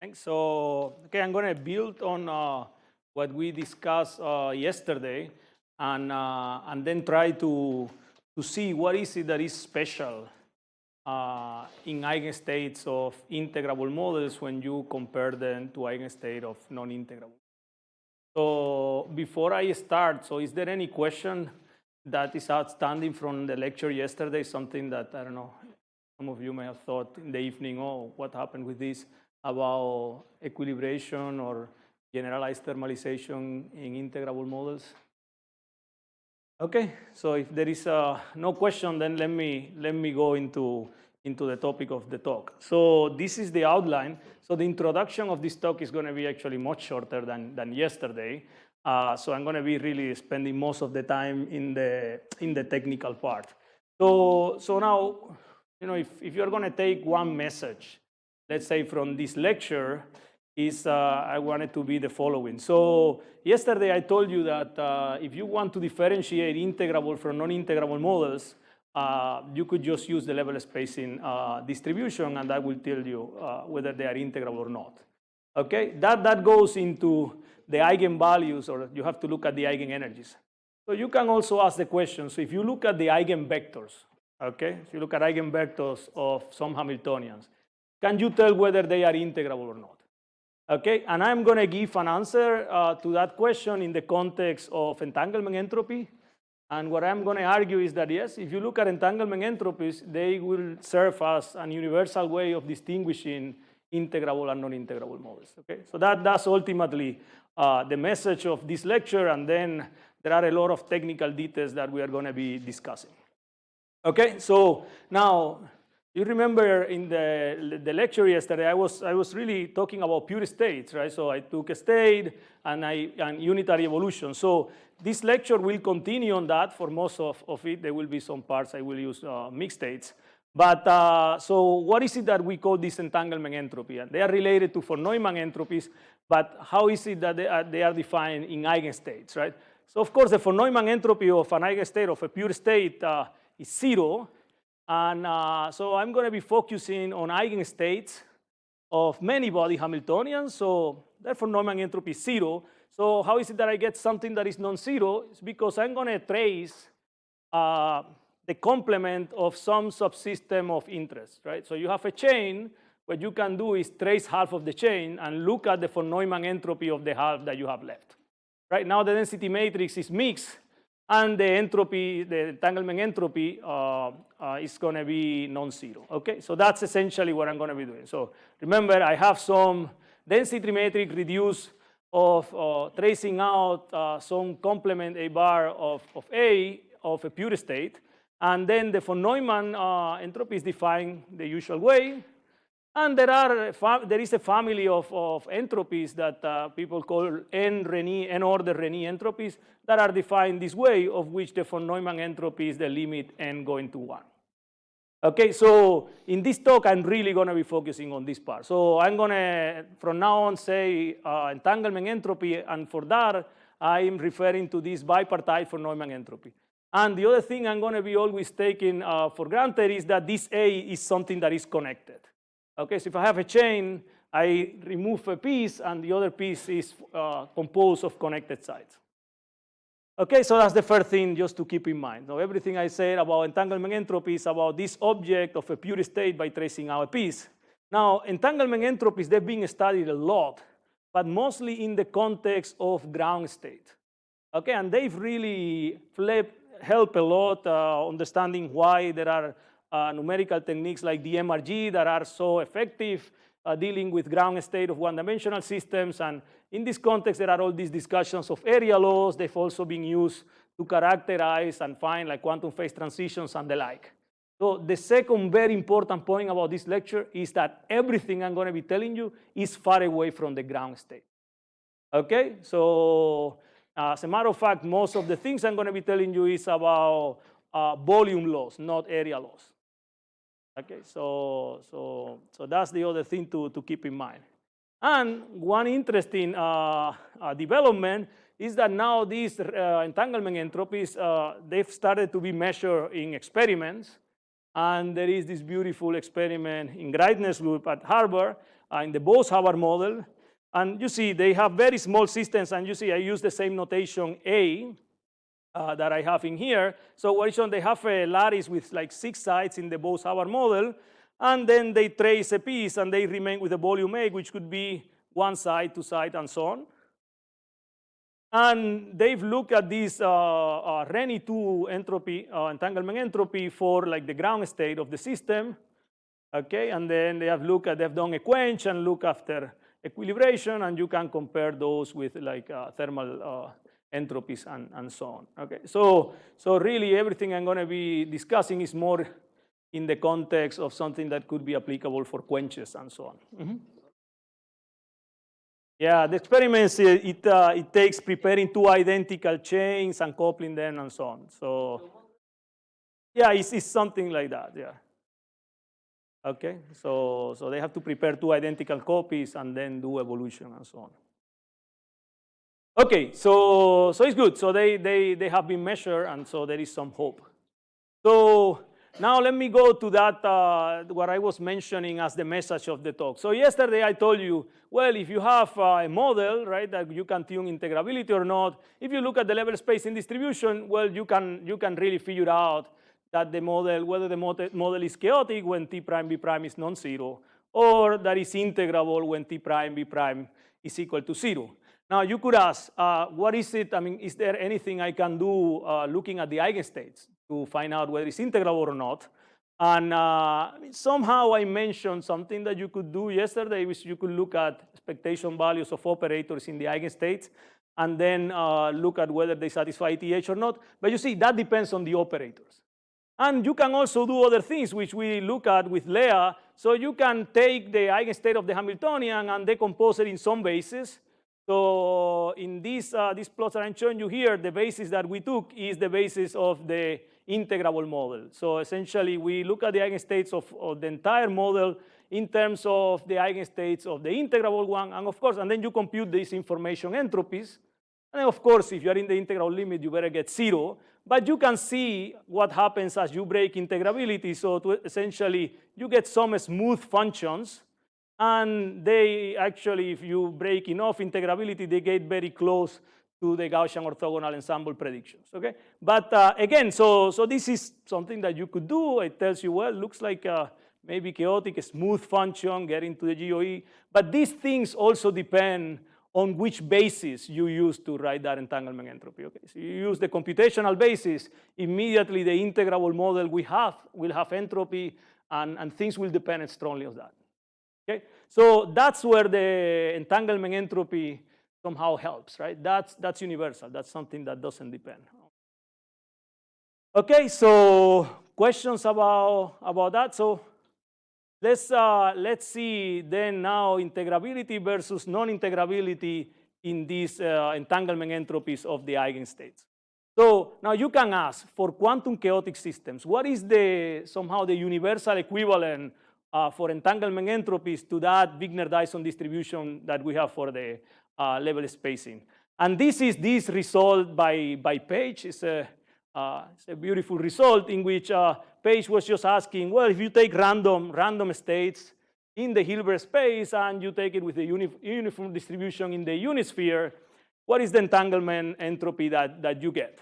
Thanks. So, okay, I'm going to build on what we discussed yesterday, and then try to see what is it that is special in eigenstates of integrable models when you compare them to eigenstate of non-integrable. So before I start, so is there any question that is outstanding from the lecture yesterday? Something that, I don't know, some of you may have thought in the evening, oh, what happened with this about equilibration or generalized thermalization in integrable models? Okay, so if there is no question, then let me go into the topic of the talk. So this is the outline. So the introduction of this talk is going to be actually much shorter than yesterday. So I'm going to be really spending most of the time in the technical part. So now, you know, if you're going to take one message, let's say from this lecture, is I want it to be the following. So yesterday I told you that if you want to differentiate integrable from non-integrable models, you could just use the level spacing distribution, and that will tell you whether they are integral or not. Okay, that goes into the eigenvalues, or you have to look at the eigenenergies. So you can also ask the question, so if you look at the eigenvectors, okay, if you look at eigenvectors of some Hamiltonians, can you tell whether they are integrable or not? Okay, and I'm going to give an answer to that question in the context of entanglement entropy. And what I'm going to argue is that, yes, if you look at entanglement entropies, they will serve as a universal way of distinguishing integrable and non-integrable models. Okay, so that's ultimately the message of this lecture, and then there are a lot of technical details that we are going to be discussing. Okay, so now, you remember in the lecture yesterday, I was really talking about pure states, right? So I took a state and unitary evolution. So this lecture will continue on that. For most of it, there will be some parts I will use mixed states. But so what is it that we call this entanglement entropy? And they are related to von Neumann entropies, but how is it that they are defined in eigenstates, right? So of course, the von Neumann entropy of an eigenstate of a pure state is 0. And so I'm going to be focusing on eigenstates of many body Hamiltonians. So therefore, Neumann entropy is 0. So how is it that I get something that is non-zero? It's because I'm going to trace the complement of some subsystem of interest, right? So you have a chain. What you can do is trace half of the chain and look at the von Neumann entropy of the half that you have left. Right now, the density matrix is mixed. And the entropy, the entanglement entropy is going to be non-zero. Okay, so that's essentially what I'm going to be doing. So remember, I have some density matrix reduced of tracing out some complement A bar of A of a pure state. And then the von Neumann entropy is defined the usual way. And there is a family of entropies that people call n-order Renyi entropies that are defined this way, of which the von Neumann entropy is the limit n going to 1. Okay, so in this talk, I'm really going to be focusing on this part. So I'm going to, from now on, say entanglement entropy, and for that, I'm referring to this bipartite von Neumann entropy. And the other thing I'm going to be always taking for granted is that this A is something that is connected. Okay, so if I have a chain, I remove a piece, and the other piece is composed of connected sides. Okay, so that's the first thing just to keep in mind. So everything I said about entanglement entropy is about this object of a pure state by tracing out a piece. Now, entanglement entropies, they've been studied a lot, but mostly in the context of ground state. Okay, and they've really helped a lot understanding why there are numerical techniques like the MRG that are so effective dealing with ground state of one-dimensional systems. And in this context, there are all these discussions of area laws. They've also been used to characterize and find like quantum phase transitions and the like. So the second very important point about this lecture is that everything I'm going to be telling you is far away from the ground state. Okay, so as a matter of fact, most of the things I'm going to be telling you is about volume laws, not area laws. Okay, so that's the other thing to keep in mind. And one interesting development is that now these entanglement entropies, they've started to be measured in experiments. And there is this beautiful experiment in Greitner's loop at Herbert in the Bose-Hubbard model. And you see, they have very small systems, and you see, I use the same notation A that I have in here. So what is shown, they have a lattice with like 6 sides in the Bose-Hubbard model, and then they trace a piece, and they remain with the volume A, which could be 1 side, 2 side, and so on. And they've looked at this Renyi 2 entropy, entanglement entropy for like the ground state of the system, okay? And then they've done a quench and look after equilibration, and you can compare those with like thermal entropies and so on, okay? So really everything I'm gonna be discussing is more in the context of something that could be applicable for quenches and so on. Mm-hmm. Yeah, the experiments, it takes preparing 2 identical chains and coupling them and so on. So yeah, it's something like that, yeah. Okay, so they have to prepare 2 identical copies and then do evolution and so on. Okay, so it's good. So they have been measured, and so there is some hope. So now let me go to that, what I was mentioning as the message of the talk. So yesterday I told you, well, if you have a model, right, that you can tune integrability or not, if you look at the level spacing distribution, well, you can really figure out that the model, whether the model is chaotic when T prime B prime is non-zero, or that is integrable when T prime B prime is equal to 0. Now you could ask, what is it? I mean, is there anything I can do looking at the eigenstates to find out whether it's integrable or not? And somehow I mentioned something that you could do yesterday, which you could look at expectation values of operators in the eigenstates, and then look at whether they satisfy ETH or not. But you see, that depends on the operators. And you can also do other things, which we look at with Lea. So you can take the eigenstate of the Hamiltonian and decompose it in some basis. So in these plots that I'm showing you here, the basis that we took is the basis of the integrable model. So essentially, we look at the eigenstates of the entire model in terms of the eigenstates of the integrable one, and of course, and then you compute these information entropies. And then of course, if you're in the integral limit, you better get 0. But you can see what happens as you break integrability. So essentially, you get some smooth functions. And they actually, if you break enough integrability, they get very close to the Gaussian orthogonal ensemble predictions, okay? But again, so this is something that you could do. It tells you, well, looks like maybe chaotic, a smooth function, getting to the GOE. But these things also depend on which basis you use to write that entanglement entropy, okay? So you use the computational basis, immediately the integrable model will have entropy, and things will depend strongly on that. Okay, so that's where the entanglement entropy somehow helps, right? That's universal. That's something that doesn't depend. Okay, so questions about that? So let's see then now integrability versus non-integrability in these entanglement entropies of the eigenstates. So now you can ask, for quantum chaotic systems, what is somehow the universal equivalent for entanglement entropies to that Wigner-Dyson distribution that we have for the level spacing? And this is this result by Page. It's a beautiful result in which Page was just asking, well, if you take random states in the Hilbert space and you take it with the uniform distribution in the unit sphere, what is the entanglement entropy that you get?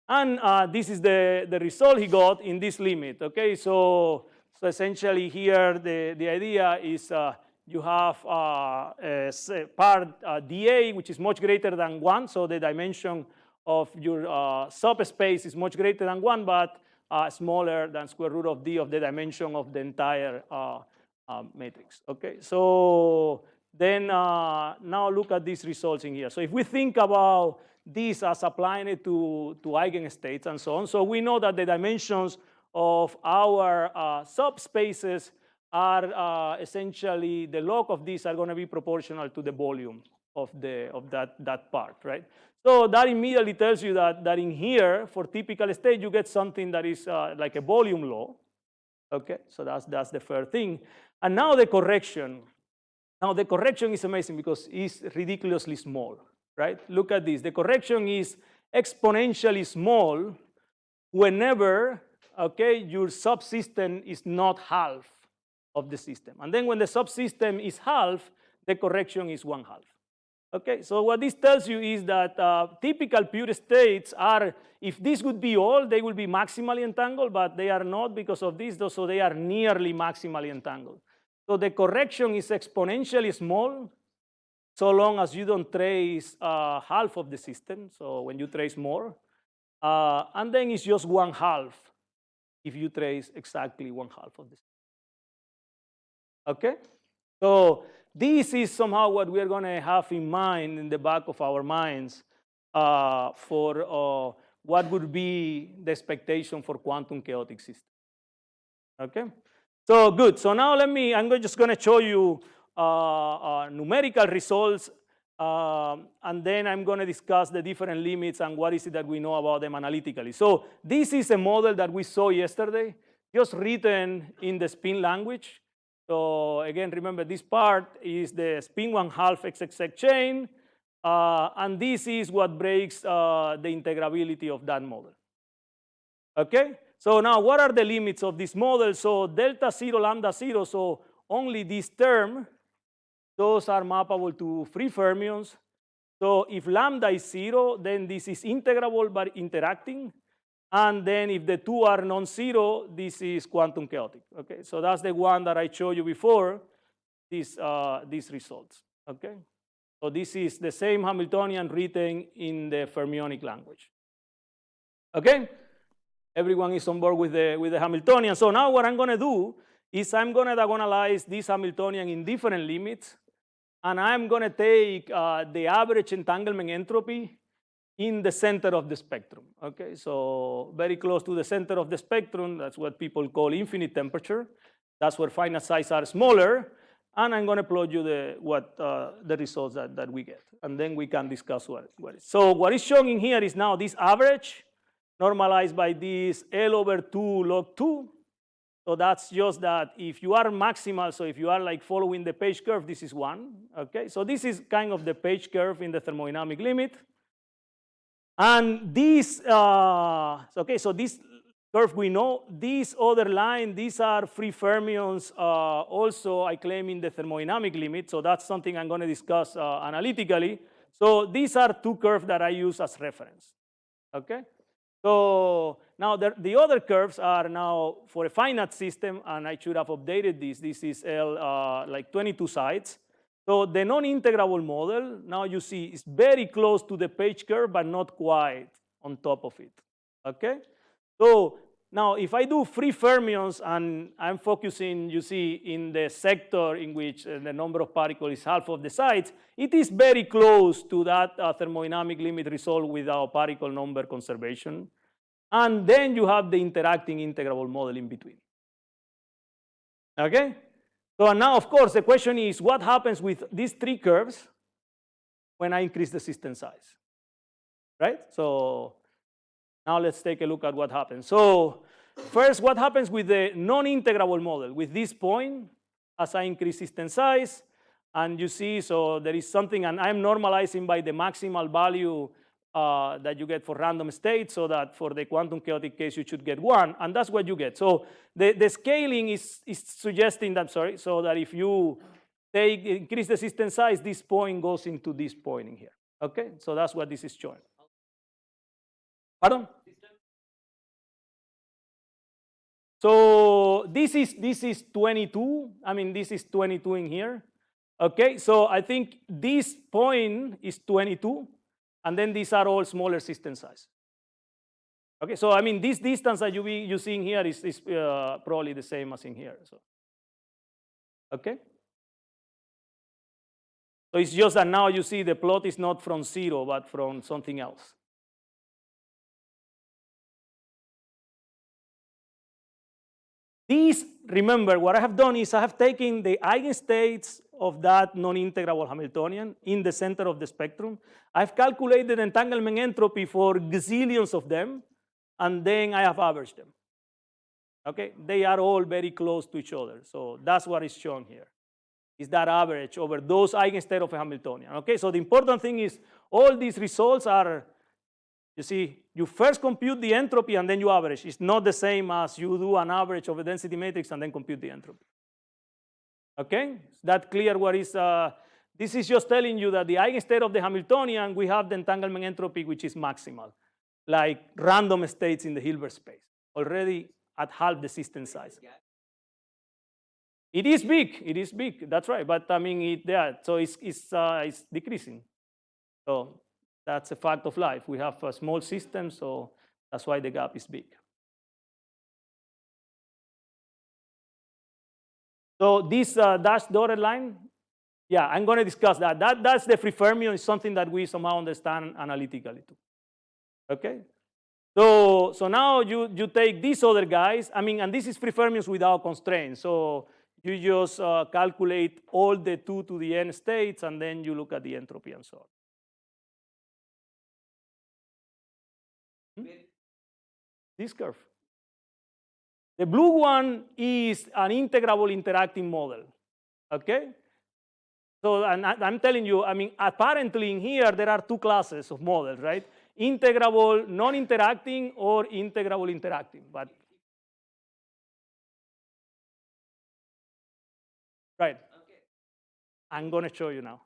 And this is the result he got in this limit, okay? So essentially here, the idea is you have part dA, which is much greater than 1. So the dimension of your subspace is much greater than 1, but smaller than square root of d of the dimension of the entire matrix. Okay, so then now look at these results in here. So if we think about this as applying it to eigenstates and so on, so we know that the dimensions of our subspaces are essentially, the log of these are going to be proportional to the volume of that part, right? So that immediately tells you that in here, for typical state, you get something that is like a volume law. Okay, so that's the first thing. And now the correction. Now the correction is amazing because it's ridiculously small, right? Look at this. The correction is exponentially small whenever, okay, your subsystem is not half. of the system. And then when the subsystem is half, the correction is 1/2. Okay, so what this tells you is that typical pure states are, if this would be all, they will be maximally entangled, but they are not because of this, so they are nearly maximally entangled. So the correction is exponentially small, so long as you don't trace half of the system, so when you trace more, and then it's just 1/2 if you trace exactly 1/2 of the system. Okay, so this is somehow what we are going to have in mind in the back of our minds for what would be the expectation for quantum chaotic systems. Okay, so good. So now I'm just going to show you numerical results, and then I'm going to discuss the different limits and what is it that we know about them analytically. So this is a model that we saw yesterday, just written in the spin language. So again, remember this part is the spin 1/2 XXX chain, and this is what breaks the integrability of that model. Okay, so now what are the limits of this model? So delta 0, lambda 0, so only this term, those are mappable to free fermions. So if lambda is 0, then this is integrable but interacting. And then if the two are non-zero, this is quantum chaotic. Okay, so that's the one that I showed you before, these results. Okay, so this is the same Hamiltonian written in the fermionic language. Okay, everyone is on board with the Hamiltonian. So now what I'm going to do is I'm going to diagonalize this Hamiltonian in different limits, and I'm going to take the average entanglement entropy in the center of the spectrum. Okay, so very close to the center of the spectrum, that's what people call infinite temperature. That's where finite sizes are smaller, and I'm going to plot you the results that we get, and then we can discuss what is. So what is shown in here is now this average normalized by this L/2 log 2. So that's just that if you are maximal, so if you are like following the page curve, this is 1. Okay, so this is kind of the page curve in the thermodynamic limit. And this, okay, so this curve we know, this other line, these are free fermions also, I claim, in the thermodynamic limit. So that's something I'm going to discuss analytically. So these are two curves that I use as reference. Okay, so now the other curves are now for a finite system, and I should have updated this. This is like 22 sides. So the non-integrable model, now you see, is very close to the page curve, but not quite on top of it. Okay? So now if I do free fermions, and I'm focusing, you see, in the sector in which the number of particles is half of the size, it is very close to that thermodynamic limit result without particle number conservation. And then you have the interacting integrable model in between. Okay? So now, of course, the question is, what happens with these three curves when I increase the system size? Right? So now let's take a look at what happens. So first, what happens with the non-integrable model? With this point, as I increase system size, and you see, so there is something, and I'm normalizing by the maximal value that you get for random states, so that for the quantum chaotic case, you should get 1, and that's what you get. So the scaling is suggesting that, so that if you increase the system size, this point goes into this point in here. Okay, so that's what this is showing. Pardon? So this is 22. I mean, this is 22 in here. Okay, so I think this point is 22. And then these are all smaller system size. Okay, so I mean, this distance that you see in here is probably the same as in here. So, okay. So it's just that now you see the plot is not from 0, but from something else. These, remember, what I have done is I have taken the eigenstates of that non-integrable Hamiltonian in the center of the spectrum. I've calculated entanglement entropy for gazillions of them, and then I have averaged them. Okay, they are all very close to each other. So that's what is shown here, is that average over those eigenstates of a Hamiltonian. Okay, so the important thing is all these results are, you see, you first compute the entropy and then you average. It's not the same as you do an average of a density matrix and then compute the entropy. Okay, is that clear what is, this is just telling you that the eigenstate of the Hamiltonian, we have the entanglement entropy, which is maximal, like random states in the Hilbert space, already at half the system size. It is big, that's right, but I mean, so it's decreasing. So that's a fact of life. We have a small system, so that's why the gap is big. So this dashed dotted line, yeah, I'm going to discuss that. That's the free fermion. It's something that we somehow understand analytically too. Okay? So now you take these other guys, I mean, and this is free fermions without constraints. So you just calculate all the 2 to the n states, and then you look at the entropy and so on. This curve. The blue one is an integrable interacting model, okay? So and I'm telling you, I mean, apparently in here, there are 2 classes of models, right? Integrable non-interacting or integrable interacting, but. Right. Okay. I'm going to show you now,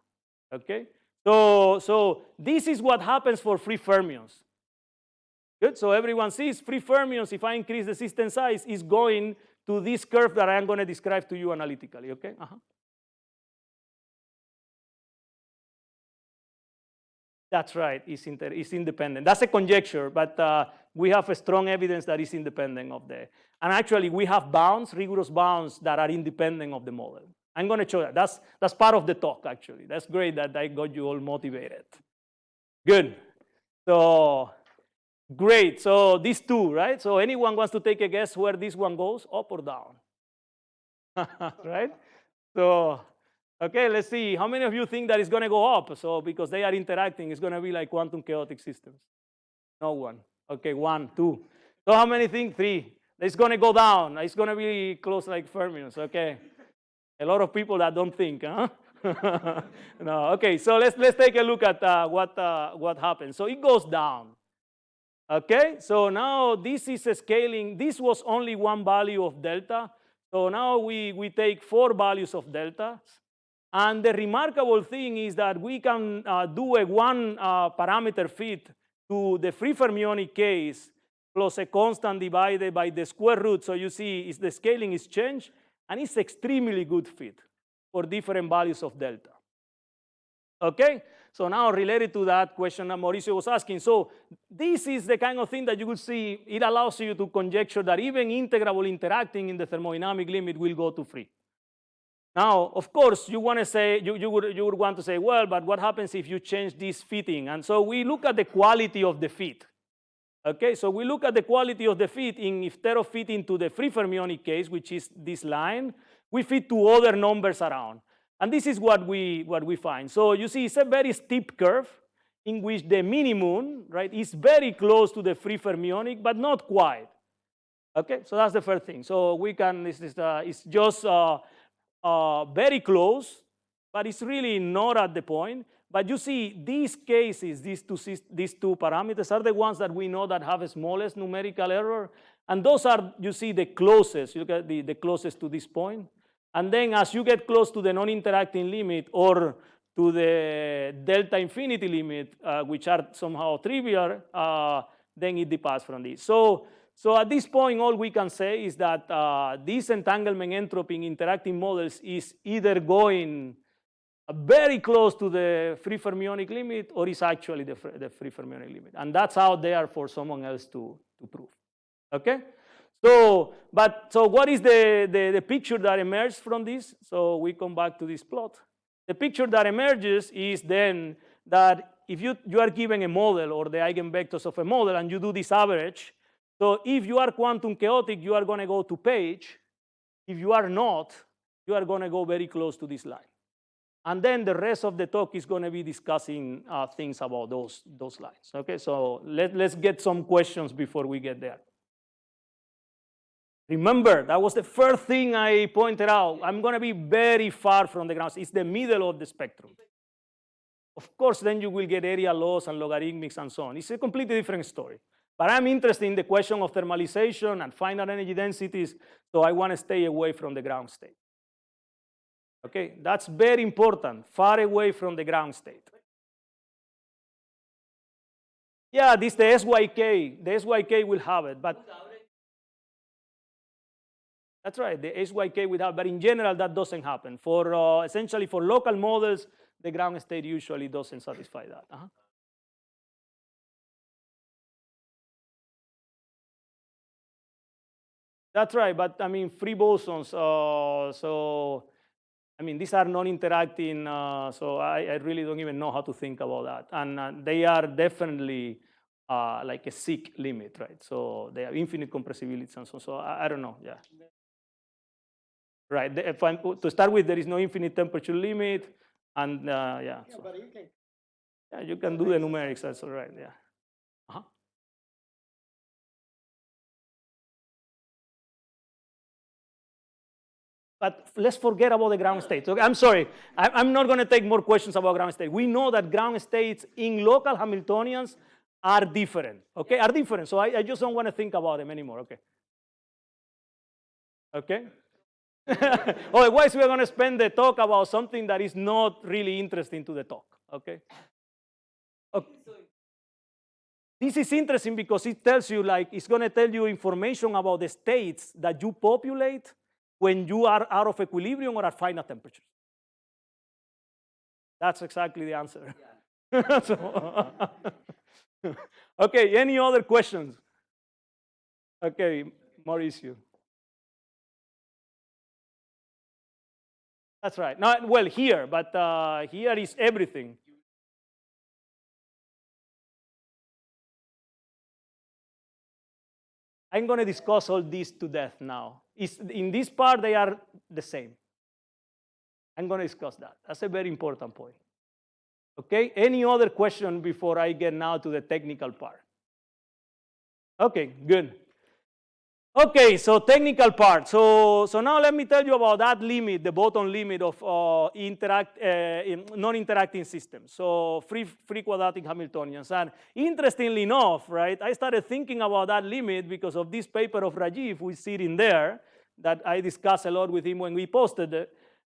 okay? So this is what happens for free fermions. Good, so everyone sees free fermions, if I increase the system size, is going to this curve that I'm going to describe to you analytically, okay? That's right, it's independent. That's a conjecture, but we have a strong evidence that it's independent of the, and actually we have bounds, rigorous bounds that are independent of the model. I'm going to show that. That's part of the talk, actually. That's great that I got you all motivated. Good. So, great. So these 2, right? So anyone wants to take a guess where this one goes, up or down? Right? So, okay, let's see. How many of you think that it's going to go up? So because they are interacting, it's going to be like quantum chaotic systems. No one. Okay, 1, 2. So how many think? 3. It's going to go down. It's going to be close like fermions. Okay. A lot of people that don't think, huh? No. Okay. So let's take a look at what happens. So it goes down. Okay. So now this is a scaling. This was only 1 value of delta. So now we take 4 values of delta. And the remarkable thing is that we can do a 1 parameter fit to the free fermionic case plus a constant divided by the square root. So you see the scaling is changed, and it's extremely good fit for different values of delta. Okay? So now related to that question that Mauricio was asking, so this is the kind of thing that you will see, it allows you to conjecture that even integrable interacting in the thermodynamic limit will go to free. Now, of course, you want to say, you would want to say, well, but what happens if you change this fitting? And so we look at the quality of the fit. Okay, so we look at the quality of the fit instead of fitting to the free fermionic case, which is this line, we fit to other numbers around. And this is what we find. So you see, it's a very steep curve in which the minimum, right, is very close to the free fermionic, but not quite. Okay, so that's the first thing. So we can, it's just very close, but it's really not at the point. But you see, these cases, these two parameters are the ones that we know that have the smallest numerical error. And those are, you see, the closest. You look at the closest to this point. And then as you get close to the non-interacting limit or to the delta infinity limit, which are somehow trivial, then it departs from this. So at this point, all we can say is that this entanglement entropy in interacting models is either going very close to the free fermionic limit or is actually the free fermionic limit. And that's out there for someone else to prove. Okay? So what is the picture that emerges from this? So we come back to this plot. The picture that emerges is then that if you are given a model or the eigenvectors of a model and you do this average, so if you are quantum chaotic, you are going to go to page. If you are not, you are going to go very close to this line. And then the rest of the talk is going to be discussing things about those lines. Okay, so let's get some questions before we get there. Remember, that was the first thing I pointed out. I'm going to be very far from the ground. It's the middle of the spectrum. Of course, then you will get area laws and logarithmics and so on. It's a completely different story. But I'm interested in the question of thermalization and finite energy densities, so I want to stay away from the ground state. Okay, that's very important, far away from the ground state. Yeah, this the SYK. The SYK will have it, but that's right. The SYK will have, but in general that doesn't happen. For essentially for local models, the ground state usually doesn't satisfy that. That's right, but I mean free bosons. So I mean these are non-interacting. So I really don't even know how to think about that, and they are definitely like a sick limit, right? So they have infinite compressibility and so. So I don't know. Yeah. Right. If I'm, to start with, there is no infinite temperature limit, and yeah. So, but you can. Yeah, you can do the numerics. That's all right. Yeah. But let's forget about the ground states. Okay, I'm sorry. I'm not going to take more questions about ground state. We know that ground states in local Hamiltonians are different. Okay, are different. So I just don't want to think about them anymore. Okay. Okay. Otherwise, we're going to spend the talk about something that is not really interesting to the talk. Okay. Okay. This is interesting because it tells you, like, it's going to tell you information about the states that you populate when you are out of equilibrium or at finite temperatures. That's exactly the answer. Yeah. So, okay, any other questions? Okay, Mauricio. That's right. No, well, here, but here is everything. I'm going to discuss all this to death now. In this part, they are the same. I'm going to discuss that. That's a very important point. Okay, any other question before I get now to the technical part? Okay, good. Okay, so technical part. So now let me tell you about that limit, the bottom limit of non-interacting systems. So free quadratic Hamiltonians. And interestingly enough, right, I started thinking about that limit because of this paper of Rajiv, who is sitting there, that I discussed a lot with him when we posted it.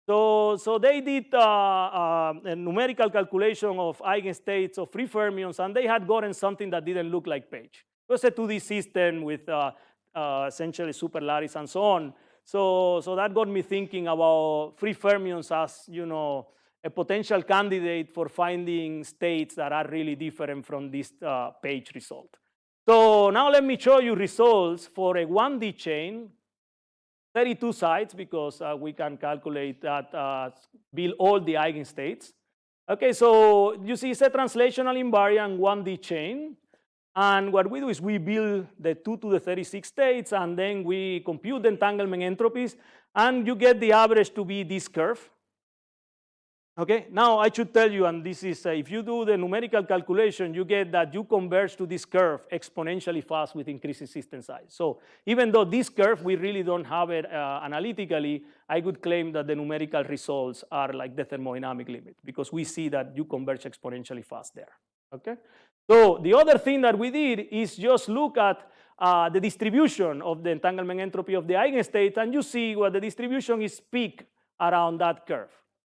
So they did a numerical calculation of eigenstates of free fermions, and they had gotten something that didn't look like Page. It was a 2D system with essentially superlattice and so on. So that got me thinking about free fermions as, you know, a potential candidate for finding states that are really different from this Page result. So now let me show you results for a 1D chain, 32 sites, because we can calculate that, build all the eigenstates. Okay, so you see it's a translational invariant 1D chain. And what we do is we build the 2 to the 36 states, and then we compute the entanglement entropies, and you get the average to be this curve. Okay, now I should tell you, and this is, if you do the numerical calculation, you get that you converge to this curve exponentially fast with increasing system size. So even though this curve, we really don't have it analytically, I would claim that the numerical results are like the thermodynamic limit, because we see that you converge exponentially fast there. Okay. So the other thing that we did is just look at the distribution of the entanglement entropy of the eigenstate, and you see what the distribution is peak around that curve.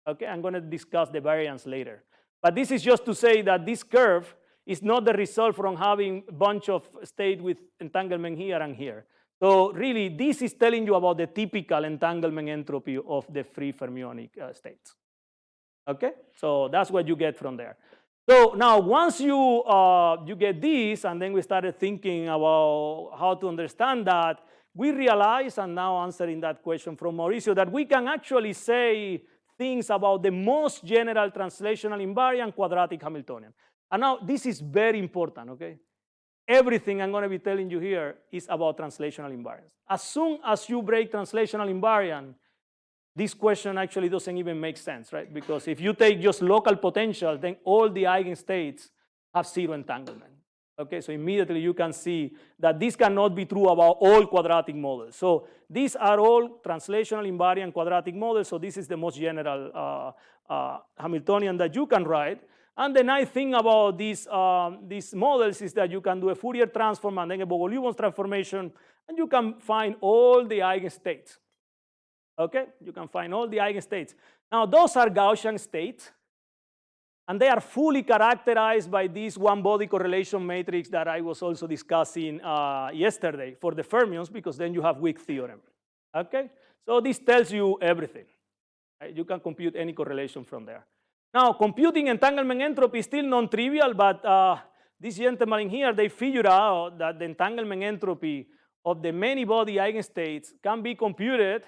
Okay, I'm going to discuss the variance later. But this is just to say that this curve is not the result from having a bunch of states with entanglement here and here. So really, this is telling you about the typical entanglement entropy of the free fermionic states. Okay, so that's what you get from there. So now once you get this, and then we started thinking about how to understand that, we realized, and now answering that question from Mauricio, that we can actually say things about the most general translational invariant quadratic Hamiltonian. And now this is very important, okay? Everything I'm going to be telling you here is about translational invariance. As soon as you break translational invariant, this question actually doesn't even make sense, right? Because if you take just local potential, then all the eigenstates have zero entanglement. Okay, so immediately you can see that this cannot be true about all quadratic models. So these are all translational invariant quadratic models. So this is the most general Hamiltonian that you can write. And the nice thing about these models is that you can do a Fourier transform and then a Bogoliubov transformation, and you can find all the eigenstates. Okay, you can find all the eigenstates. Now, those are Gaussian states, and they are fully characterized by this one-body correlation matrix that I was also discussing yesterday for the fermions, because then you have weak theorem. Okay, so this tells you everything. Right? You can compute any correlation from there. Now, computing entanglement entropy is still non-trivial, but this gentleman here, they figured out that the entanglement entropy of the many-body eigenstates can be computed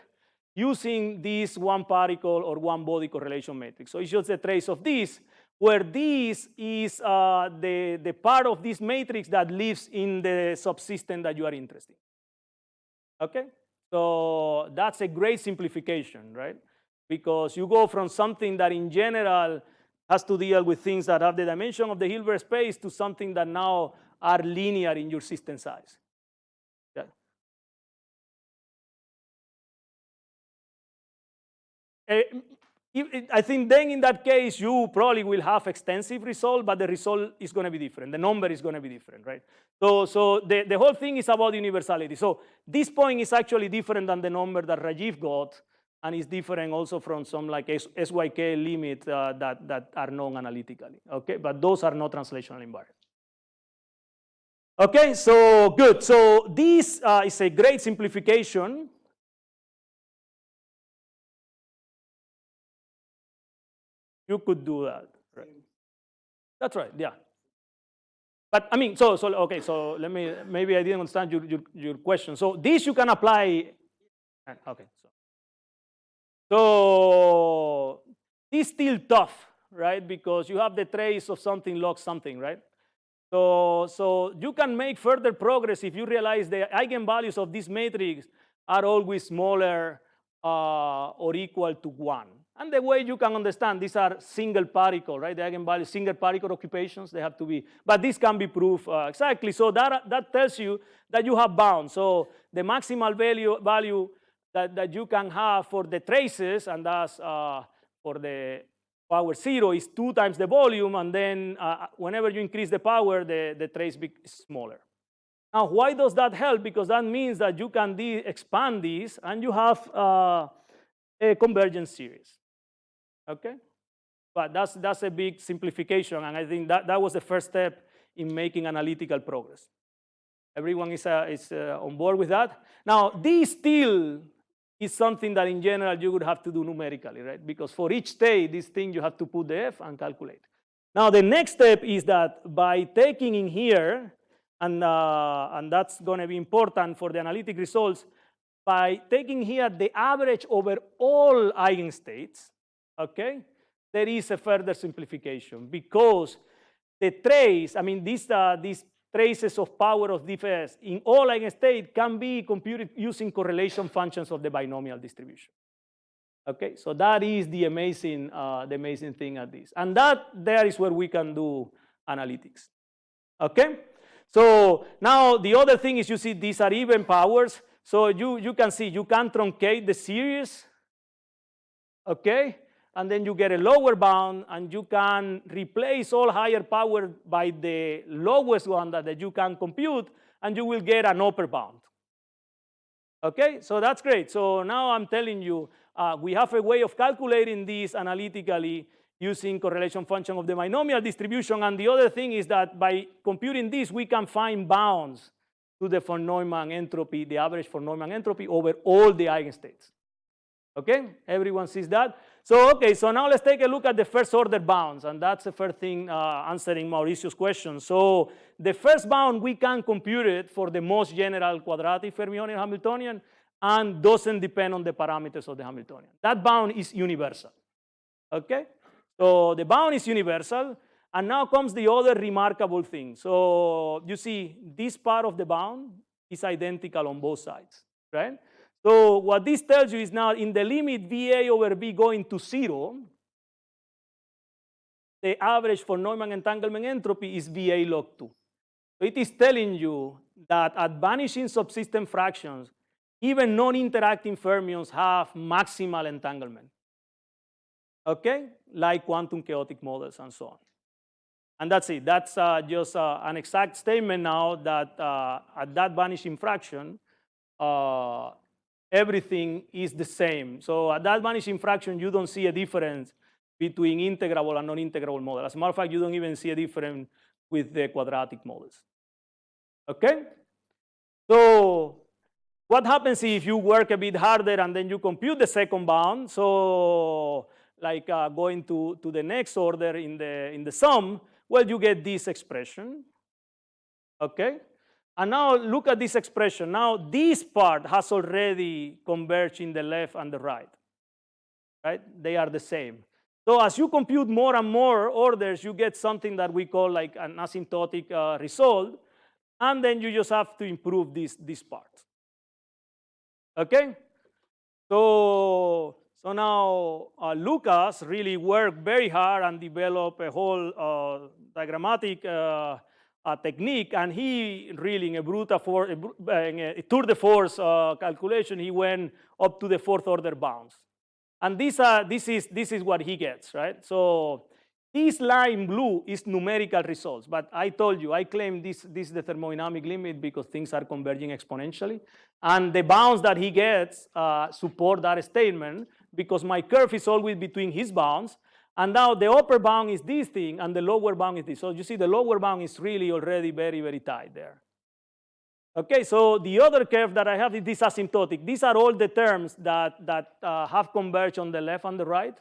using this one particle or one body correlation matrix. So it's just a trace of this, where this is the part of this matrix that lives in the subsystem that you are interested in. Okay? So that's a great simplification, right? Because you go from something that in general has to deal with things that have the dimension of the Hilbert space to something that now are linear in your system size. Yeah. I think then in that case, you probably will have extensive result, but the result is going to be different. The number is going to be different, right? So the whole thing is about universality. So this point is actually different than the number that Rajiv got, and is different also from some like SYK limit that are known analytically, okay? But those are not translational invariant. Okay, so good. So this is a great simplification. You could do that, right? That's right, yeah. But I mean, so okay, so let me, maybe I didn't understand your question. So this you can apply, okay. So this is still tough, right? Because you have the trace of something log something, right? So you can make further progress if you realize the eigenvalues of this matrix are always smaller or equal to 1. And the way you can understand, these are single particle, right? The eigenvalues, single particle occupations, they have to be, but this can be proved exactly. So that tells you that you have bounds. So the maximal value that you can have for the traces, and that's for the power 0 is 2 times the volume, and then whenever you increase the power, the trace is smaller. Now, why does that help? Because that means that you can expand this, and you have a convergence series. Okay, but that's a big simplification, and I think that was the first step in making analytical progress. Everyone is on board with that. Now, this still is something that in general you would have to do numerically, right? Because for each state, this thing you have to put the F and calculate. Now, the next step is that by taking in here, and that's going to be important for the analytic results, by taking here the average over all eigenstates, okay, there is a further simplification, because the trace, I mean, these traces of power of DFS in all eigenstate can be computed using correlation functions of the binomial distribution. Okay, so that is the amazing thing at this, and there is where we can do analytics. Okay, so now the other thing is, you see these are even powers, so you can see you can truncate the series. Okay, and then you get a lower bound, and you can replace all higher power by the lowest one that you can compute, and you will get an upper bound. Okay, so that's great. So now I'm telling you, we have a way of calculating this analytically using correlation function of the binomial distribution, and the other thing is that by computing this, we can find bounds to the von Neumann entropy, the average von Neumann entropy over all the eigenstates. Okay, everyone sees that? So, okay, so now let's take a look at the first order bounds, and that's the first thing answering Mauricio's question. So the first bound, we can compute it for the most general quadratic fermionian Hamiltonian, and doesn't depend on the parameters of the Hamiltonian. That bound is universal, okay? So the bound is universal, and now comes the other remarkable thing. So you see, this part of the bound is identical on both sides, right? So what this tells you is now in the limit VA over B going to 0, the average for Neumann entanglement entropy is VA log 2. So it is telling you that at vanishing subsystem fractions, even non-interacting fermions have maximal entanglement. Okay, like quantum chaotic models and so on. And that's it. That's just an exact statement now that at that vanishing fraction, everything is the same. So at that vanishing fraction, you don't see a difference between integrable and non-integrable models. As a matter of fact, you don't even see a difference with the quadratic models. Okay? So what happens if you work a bit harder and then you compute the second bound? So like going to the next order in the sum, well, you get this expression. Okay? And now look at this expression. Now this part has already converged in the left and the right. Right? They are the same. So as you compute more and more orders, you get something that we call like an asymptotic result. And then you just have to improve this part. Okay? So now Lucas really worked very hard and developed a whole diagrammatic technique, and he really, in a tour de force calculation, he went up to the fourth order bounds. And this is what he gets, right? So this line blue is numerical results, but I told you, I claim this is the thermodynamic limit because things are converging exponentially. And the bounds that he gets support that statement because my curve is always between his bounds. And now the upper bound is this thing and the lower bound is this. So you see the lower bound is really already very, very tight there. Okay, so the other curve that I have is this asymptotic. These are all the terms that have converged on the left and the right.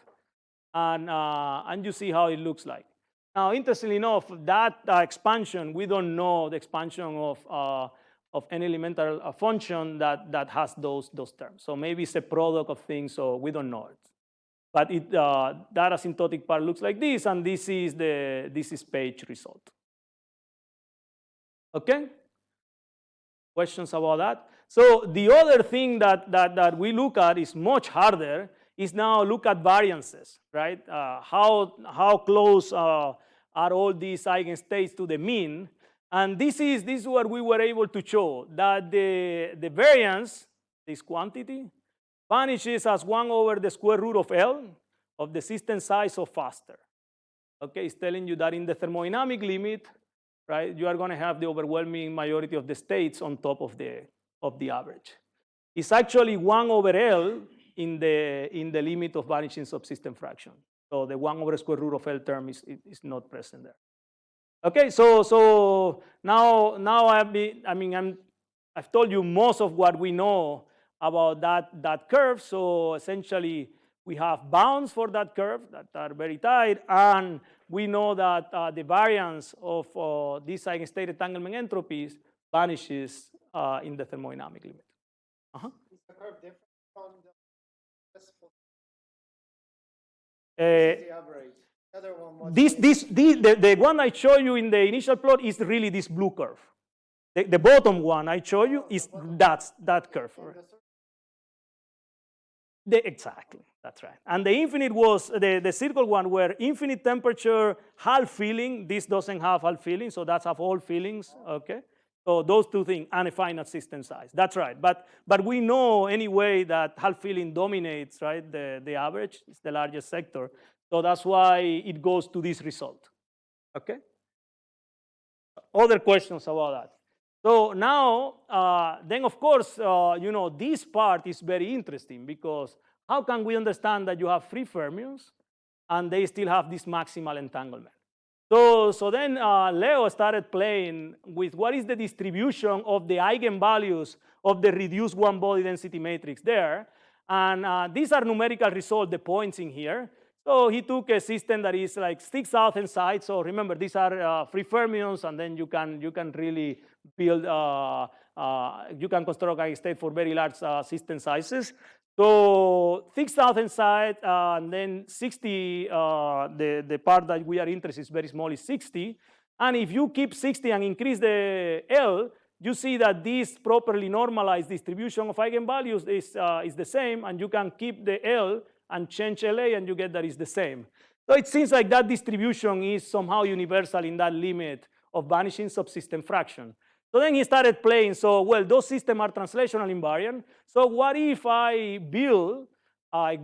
And you see how it looks like. Now, interestingly enough, that expansion, we don't know the expansion of any elemental function that has those terms. So maybe it's a product of things, so we don't know it. But that asymptotic part looks like this, and this is page result. Okay? Questions about that? So the other thing that we look at is much harder, is now look at variances, right? How close are all these eigenstates to the mean? And this is what we were able to show, that the variance, this quantity, vanishes as 1 over the square root of L of the system size or faster. Okay, it's telling you that in the thermodynamic limit, right, you are going to have the overwhelming majority of the states on top of the average. It's actually 1 over L in the limit of vanishing subsystem fraction. So the 1 over the square root of L term is not present there. Okay, so now I've told you most of what we know about that curve. So essentially, we have bounds for that curve that are very tight, and we know that the variance of these eigenstate entanglement entropies vanishes in the thermodynamic limit. Is the curve different from the average? The other one was the one I show you in the initial plot is really this blue curve. The bottom one I show you is that curve. Exactly, that's right. And the infinite was the circle one where infinite temperature, half filling. This doesn't have half filling, so that's have all fillings. Okay, so those two things and a finite system size. That's right. But we know anyway that half filling dominates, right? The average is the largest sector, so that's why it goes to this result. Okay. Other questions about that? So now, then of course, this part is very interesting because how can we understand that you have free fermions and they still have this maximal entanglement? So then Leo started playing with what is the distribution of the eigenvalues of the reduced one-body density matrix there. And these are numerical results, the points in here. So he took a system that is like 6,000 sites. So remember, these are free fermions, and then you can really build, you can construct a state for very large system sizes. So 6,000 sites, and then 60, the part that we are interested is very small, is 60. And if you keep 60 and increase the L, you see that this properly normalized distribution of eigenvalues is the same, and you can keep the L and change LA, and you get that is the same. So it seems like that distribution is somehow universal in that limit of vanishing subsystem fraction. So then he started playing, so well, those systems are translational invariant. So what if I build a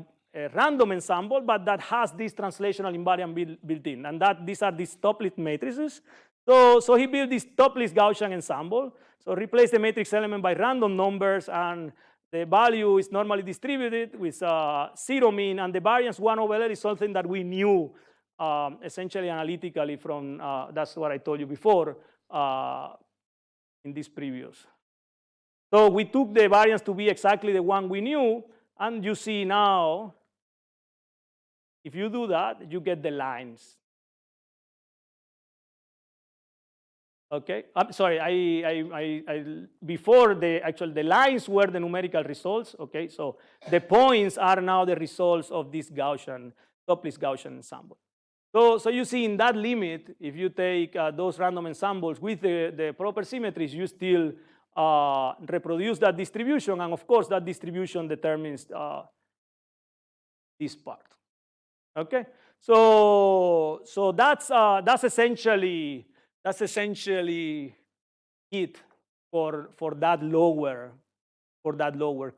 random ensemble, but that has this translational invariant built in, and these are these Toeplitz matrices. So he built this Toeplitz Gaussian ensemble. So replace the matrix element by random numbers, and the value is normally distributed with zero mean, and the variance 1 over L is something that we knew essentially analytically from, that's what I told you before in this previous. So we took the variance to be exactly the one we knew, and you see now, if you do that, you get the lines. Okay, I'm sorry, before the lines were the numerical results, okay? So the points are now the results of this Gaussian, Toeplitz Gaussian ensemble. So you see in that limit, if you take those random ensembles with the proper symmetries, you still reproduce that distribution, and of course that distribution determines this part. Okay, so that's essentially it for that lower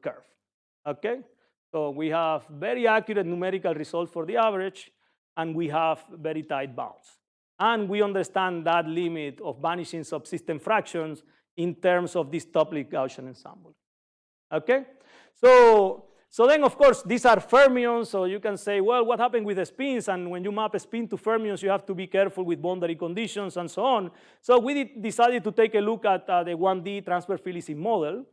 curve. Okay, so we have very accurate numerical results for the average, and we have very tight bounds, and we understand that limit of vanishing subsystem fractions in terms of this Toeplitz Gaussian ensemble. Okay, so then, of course, these are fermions, so you can say, well, what happened with the spins? And when you map a spin to fermions, you have to be careful with boundary conditions and so on. So we decided to take a look at the 1D transfer field model.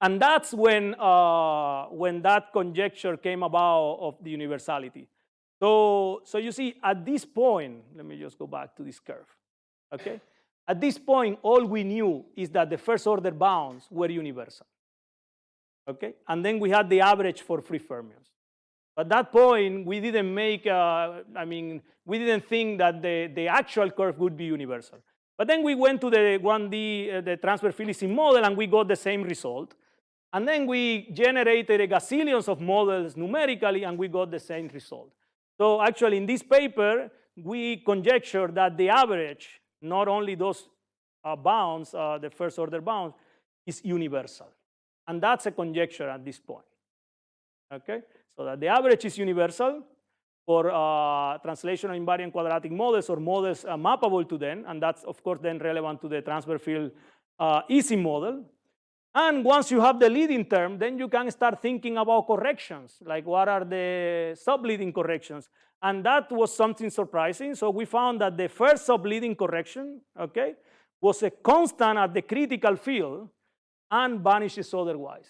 And that's when that conjecture came about of the universality. So you see, at this point, let me just go back to this curve, okay? At this point, all we knew is that the first order bounds were universal. Okay, and then we had the average for free fermions. At that point, we didn't make, we didn't think that the actual curve would be universal. But then we went to the 1D, the transfer field model, and we got the same result. And then we generated a gazillions of models numerically, and we got the same result. So actually, in this paper, we conjectured that the average, not only those bounds, the first order bounds, is universal. And that's a conjecture at this point, okay? So that the average is universal for translational invariant quadratic models or models mappable to them, and that's, of course, then relevant to the transfer field easy model. And once you have the leading term, then you can start thinking about corrections, like what are the subleading corrections. And that was something surprising. So we found that the first subleading correction, okay, was a constant at the critical field and vanishes otherwise.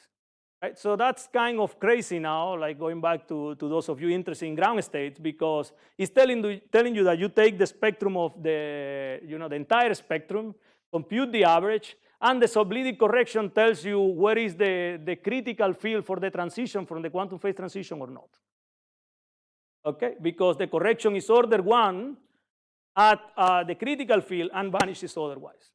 Right? So that's kind of crazy now, like going back to those of you interested in ground states, because it's telling you that you take the spectrum of the entire spectrum, compute the average, and the subleading correction tells you where is the critical field for the transition from the quantum phase transition or not. Okay, because the correction is order 1 at the critical field and vanishes otherwise.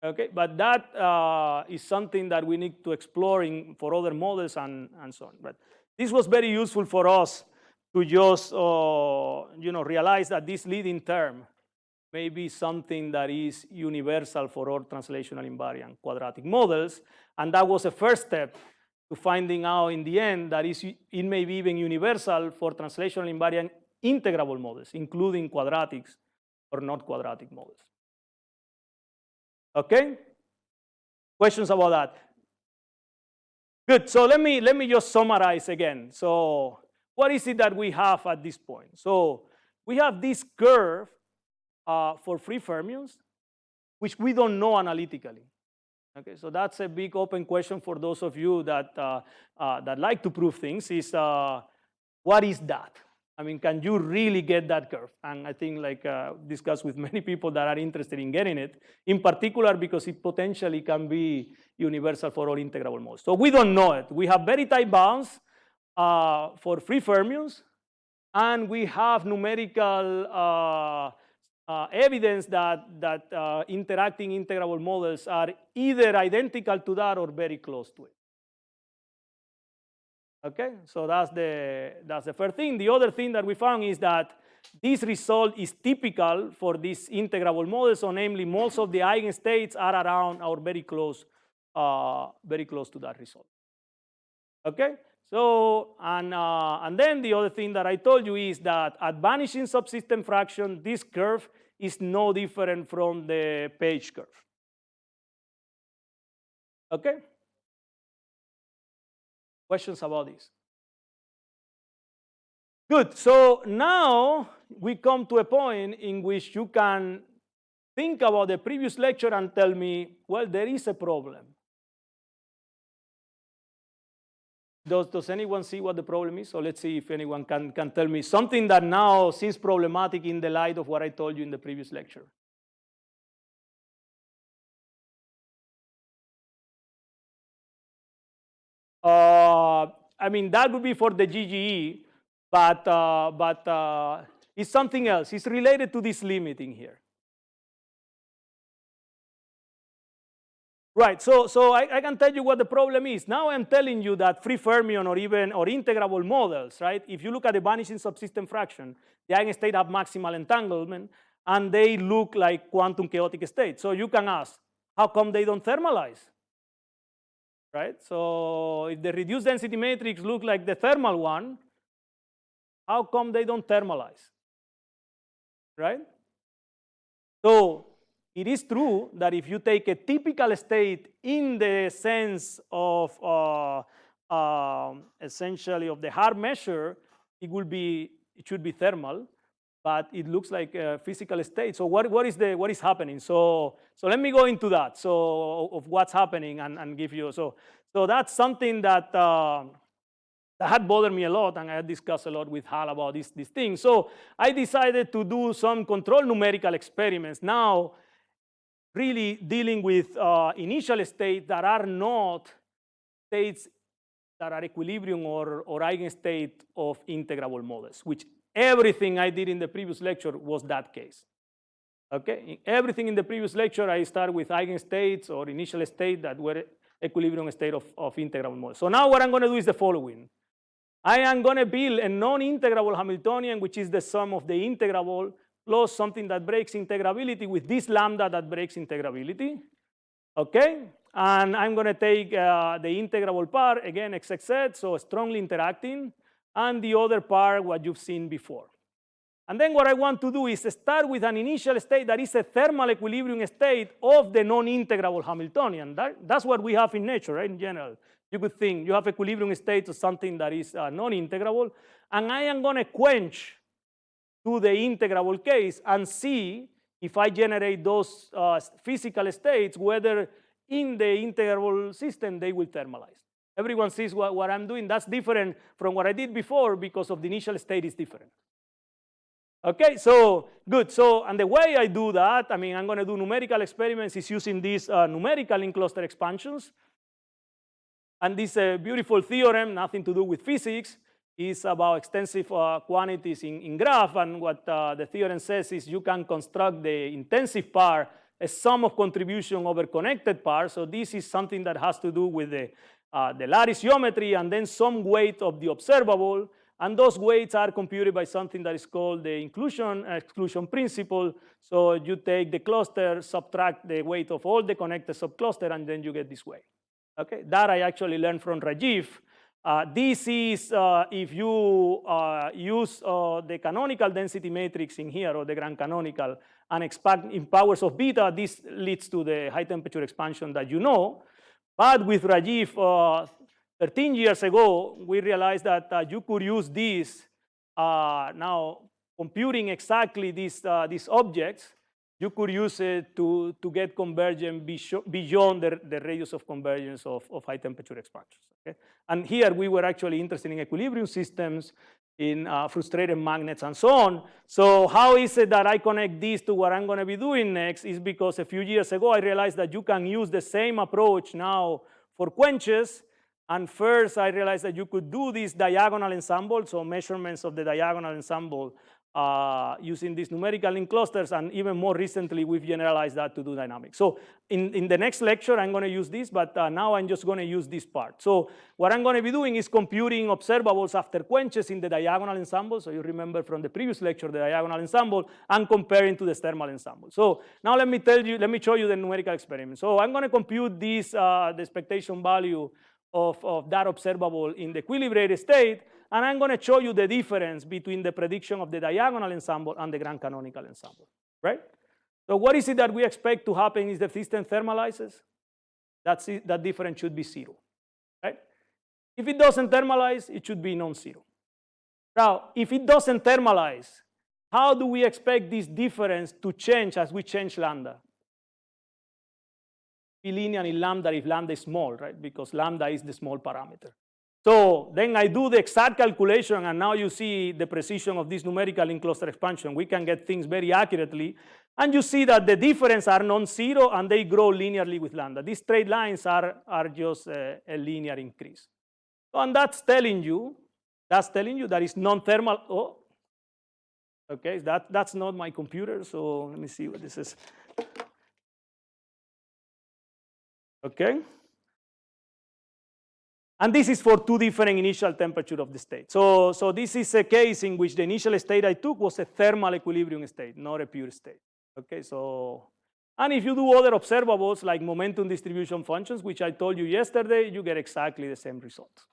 Okay, but that is something that we need to explore for other models and so on. But this was very useful for us to just realize that this leading term may be something that is universal for all translational invariant quadratic models, and that was a first step to finding out in the end that it may be even universal for translational invariant integrable models, including quadratics or not quadratic models. Okay? Questions about that? Good. So let me just summarize again. So what is it that we have at this point? So we have this curve for free fermions, which we don't know analytically. Okay, so that's a big open question for those of you that like to prove things. Is what is that? I mean, can you really get that curve? And I think, like discussed with many people that are interested in getting it, in particular because it potentially can be universal for all integrable models. So we don't know it. We have very tight bounds for free fermions, and we have numerical evidence that interacting integrable models are either identical to that or very close to it. Okay, so that's the first thing. The other thing that we found is that this result is typical for these integrable models. So namely, most of the eigenstates are around or very close to that result. Okay, so and then the other thing that I told you is that at vanishing subsystem fraction, this curve is no different from the page curve. Okay. Questions about this? Good. So now we come to a point in which you can think about the previous lecture and tell me, well, there is a problem. Does anyone see what the problem is? So let's see if anyone can tell me something that now seems problematic in the light of what I told you in the previous lecture. I mean, that would be for the GGE, but it's something else. It's related to this limiting here. Right, so I can tell you what the problem is. Now I'm telling you that free fermion or integrable models, right? If you look at the vanishing subsystem fraction, the eigenstate have maximal entanglement, and they look like quantum chaotic states. So you can ask, how come they don't thermalize? Right, so if the reduced density matrix look like the thermal one, how come they don't thermalize? Right? So it is true that if you take a typical state in the sense of essentially of the Dhar measure, it should be thermal, but it looks like a physical state. So what is happening? So let me go into that. So of what's happening and give you so that's something that that had bothered me a lot, and I had discussed a lot with Hal about these things. So I decided to do some controlled numerical experiments now, really dealing with initial states that are not states that are equilibrium or eigenstate of integrable models, which everything I did in the previous lecture was that case. Okay, everything in the previous lecture I start with eigenstates or initial state that were equilibrium state of integrable models. So now what I'm going to do is the following. I am going to build a non-integrable Hamiltonian, which is the sum of the integrable plus something that breaks integrability with this lambda that breaks integrability. Okay, and I'm going to take the integrable part, again, XXZ, so strongly interacting, and the other part, what you've seen before. And then what I want to do is start with an initial state that is a thermal equilibrium state of the non-integrable Hamiltonian. That's what we have in nature, right, in general. You could think you have equilibrium state of something that is non-integrable, and I am going to quench to the integrable case and see if I generate those physical states, whether in the integrable system they will thermalize. Everyone sees what I'm doing. That's different from what I did before because of the initial state is different. Okay, so good. So, and the way I do that, I mean, I'm going to do numerical experiments is using these numerical in-cluster expansions. And this beautiful theorem, nothing to do with physics, is about extensive quantities in graph. And what the theorem says is you can construct the intensive part a sum of contribution over connected part. So this is something that has to do with the lattice geometry and then some weight of the observable. And those weights are computed by something that is called the inclusion-exclusion principle. So you take the cluster, subtract the weight of all the connected subcluster, and then you get this way. Okay, that I actually learned from Rajiv. This is if you use the canonical density matrix in here, or the grand canonical, and expand in powers of beta, this leads to the high temperature expansion that you know. But with Rajiv, 13 years ago, we realized that you could use this now computing exactly these objects. You could use it to get convergence beyond the radius of convergence of high temperature expansions. Okay? And here we were actually interested in equilibrium systems, in frustrated magnets, and so on. So how is it that I connect this to what I'm going to be doing next? Is because a few years ago I realized that you can use the same approach now for quenches. And first I realized that you could do this diagonal ensemble, so measurements of the diagonal ensemble using these numerical in clusters, and even more recently we've generalized that to do dynamics. So in the next lecture I'm going to use this, but now I'm just going to use this part. So what I'm going to be doing is computing observables after quenches in the diagonal ensemble. So you remember from the previous lecture the diagonal ensemble, and comparing to the thermal ensemble. So now let me show you the numerical experiment. So I'm going to compute this the expectation value of that observable in the equilibrated state, and I'm going to show you the difference between the prediction of the diagonal ensemble and the grand canonical ensemble, right? So what is it that we expect to happen if the system thermalizes? That difference should be 0, right? If it doesn't thermalize, it should be non-zero. Now, if it doesn't thermalize, how do we expect this difference to change as we change lambda? Be linear in lambda if lambda is small, right? Because lambda is the small parameter. So then I do the exact calculation, and now you see the precision of this numerical in cluster expansion. We can get things very accurately, and you see that the difference are non-zero, and they grow linearly with lambda. These straight lines are just a linear increase. So, and that's telling you that is non-thermal. Oh, okay, that's not my computer, so let me see what this is. Okay. And this is for two different initial temperature of the state. So this is a case in which the initial state I took was a thermal equilibrium state, not a pure state. Okay, so, and if you do other observables like momentum distribution functions, which I told you yesterday, you get exactly the same result.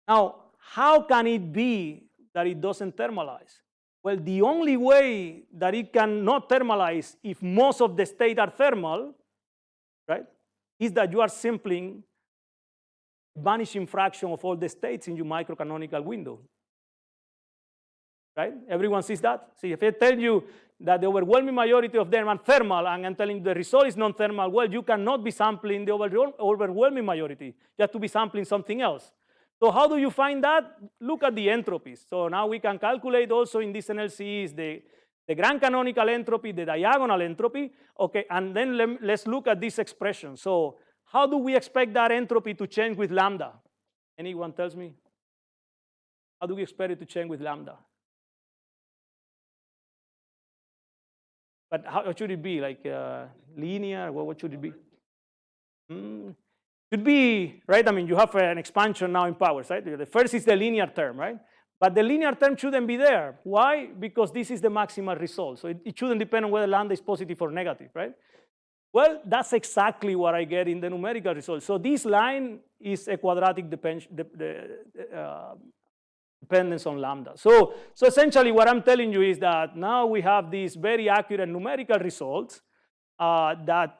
Now, how can it be that it doesn't thermalize? Well, the only way that it cannot thermalize if most of the states are thermal, right, is that you are sampling vanishing fraction of all the states in your microcanonical window. Right? Everyone sees that? See, if I tell you that the overwhelming majority of them are thermal, and I'm telling you the result is non-thermal, well, you cannot be sampling the overwhelming majority. You have to be sampling something else. So how do you find that? Look at the entropies. So now we can calculate also in this NLCs the grand canonical entropy, the diagonal entropy. Okay, and then let's look at this expression. So how do we expect that entropy to change with lambda? Anyone tells me? How do we expect it to change with lambda? But how should it be? Like linear? What should it be? Should be, right? I mean, you have an expansion now in powers, right? The first is the linear term, right? But the linear term shouldn't be there. Why? Because this is the maximal result. So it shouldn't depend on whether lambda is positive or negative, right? Well, that's exactly what I get in the numerical result. So this line is a quadratic dependence on lambda. So essentially what I'm telling you is that now we have these very accurate numerical results that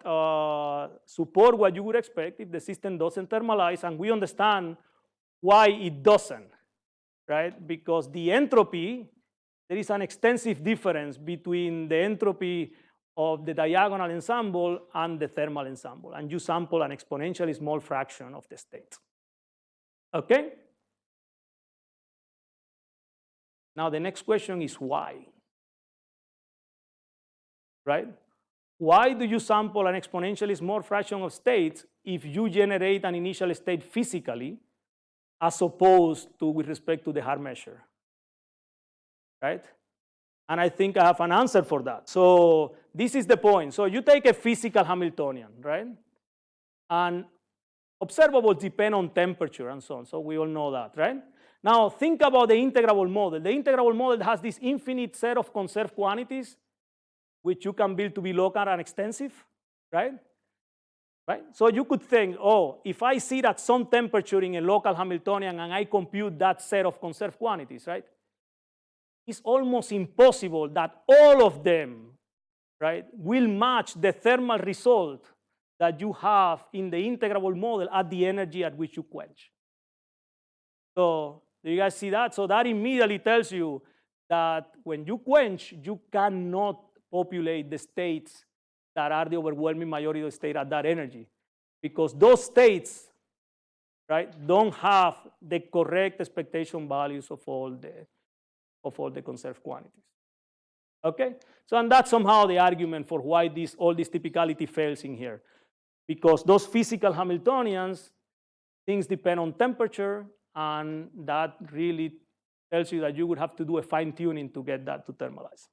support what you would expect if the system doesn't thermalize, and we understand why it doesn't, right? Because the entropy, there is an extensive difference between the entropy of the diagonal ensemble and the thermal ensemble, and you sample an exponentially small fraction of the state. Okay? Now the next question is why? Right? Why do you sample an exponentially small fraction of states if you generate an initial state physically as opposed to with respect to the Dhar measure? Right? And I think I have an answer for that. So this is the point. So you take a physical Hamiltonian, right? And observables depend on temperature and so on. So we all know that, right? Now think about the integrable model. The integrable model has this infinite set of conserved quantities which you can build to be local and extensive, right? Right? So you could think, oh, if I see that some temperature in a local Hamiltonian and I compute that set of conserved quantities, right? It's almost impossible that all of them, right, will match the thermal result that you have in the integrable model at the energy at which you quench. So do you guys see that? So that immediately tells you that when you quench, you cannot populate the states that are the overwhelming majority of the state at that energy, because those states, right, don't have the correct expectation values of all the conserved quantities. Okay? So, and that's somehow the argument for why all this typicality fails in here. Because those physical Hamiltonians, things depend on temperature, and that really tells you that you would have to do a fine-tuning to get that to thermalize.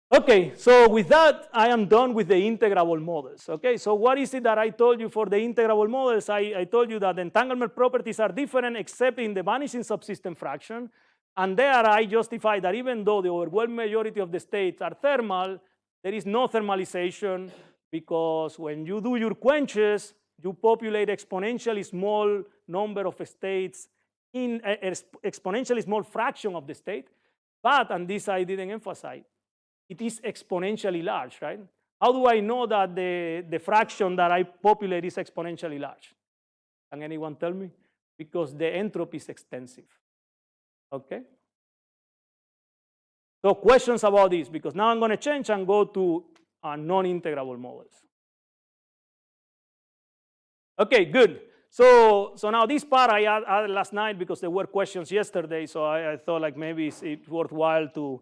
Okay, so with that, I am done with the integrable models. Okay, so what is it that I told you for the integrable models? I told you that the entanglement properties are different except in the vanishing subsystem fraction. And there I justify that even though the overwhelming majority of the states are thermal, there is no thermalization, because when you do your quenches, you populate exponentially small number of states in an exponentially small fraction of the state. But, and this I didn't emphasize, it is exponentially large, right? How do I know that the fraction that I populate is exponentially large? Can anyone tell me? Because the entropy is extensive. Okay? So questions about this, because now I'm going to change and go to non-integrable models. Okay, good. So now this part I added last night because there were questions yesterday, so I thought like maybe it's worthwhile to,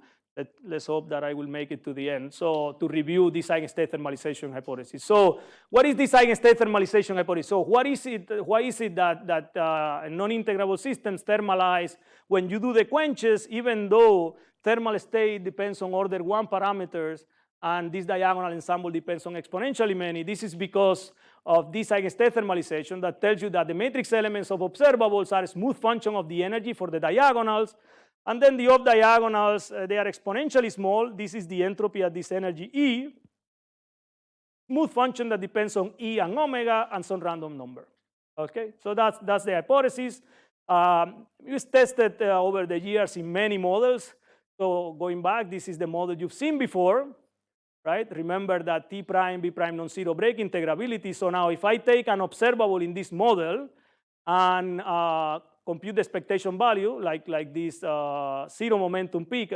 let's hope that I will make it to the end. So to review this eigenstate thermalization hypothesis. So what is this eigenstate thermalization hypothesis? So what is it, why is it that non-integrable systems thermalize when you do the quenches, even though thermal state depends on order 1 parameters, and this diagonal ensemble depends on exponentially many? This is because of this eigenstate thermalization that tells you that the matrix elements of observables are a smooth function of the energy for the diagonals, and then the off-diagonals, they are exponentially small. This is the entropy at this energy E. Smooth function that depends on E and omega and some random number. Okay, so that's the hypothesis. It was tested over the years in many models. So going back, this is the model you've seen before, right? Remember that T prime, B prime non-zero break integrability. So now if I take an observable in this model and compute the expectation value, like this zero momentum peak,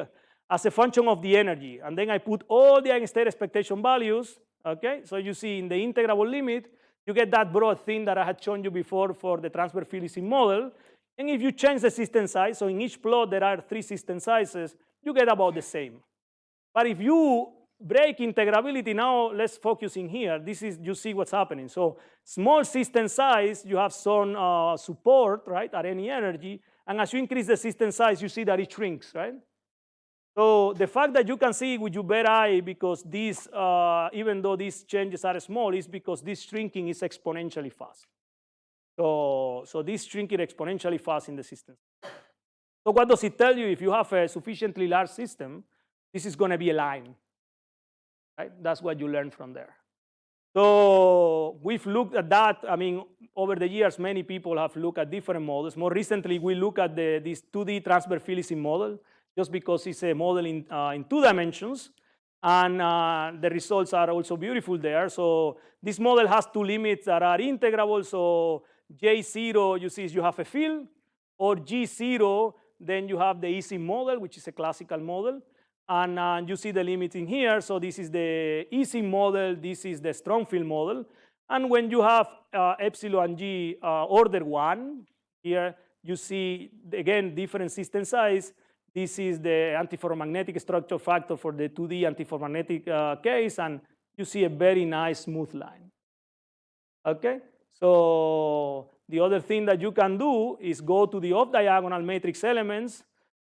as a function of the energy, and then I put all the eigenstate expectation values, okay? So you see in the integrable limit, you get that broad thing that I had shown you before for the transfer field is in model. And if you change the system size, so in each plot there are 3 system sizes, you get about the same. But if you break integrability, now let's focus in here. This is, you see what's happening. So small system size, you have some support, right, at any energy. And as you increase the system size, you see that it shrinks, right? So the fact that you can see with your bare eye, because these, even though these changes are small, is because this shrinking is exponentially fast. So this shrinking exponentially fast in the system. So what does it tell you? If you have a sufficiently large system, this is going to be a line. Right? That's what you learn from there. So we've looked at that. I mean, over the years, many people have looked at different models. More recently, we look at this 2D transfer field model, just because it's a model in 2 dimensions. And the results are also beautiful there. So this model has 2 limits that are integrable. So J0, you see, you have a field, or G0, then you have the easy model, which is a classical model. And you see the limit in here. So this is the easy model. This is the strong field model. And when you have epsilon G order 1, here you see, again, different system size. This is the antiferromagnetic structure factor for the 2D antiferromagnetic case. And you see a very nice smooth line. Okay? So the other thing that you can do is go to the off-diagonal matrix elements.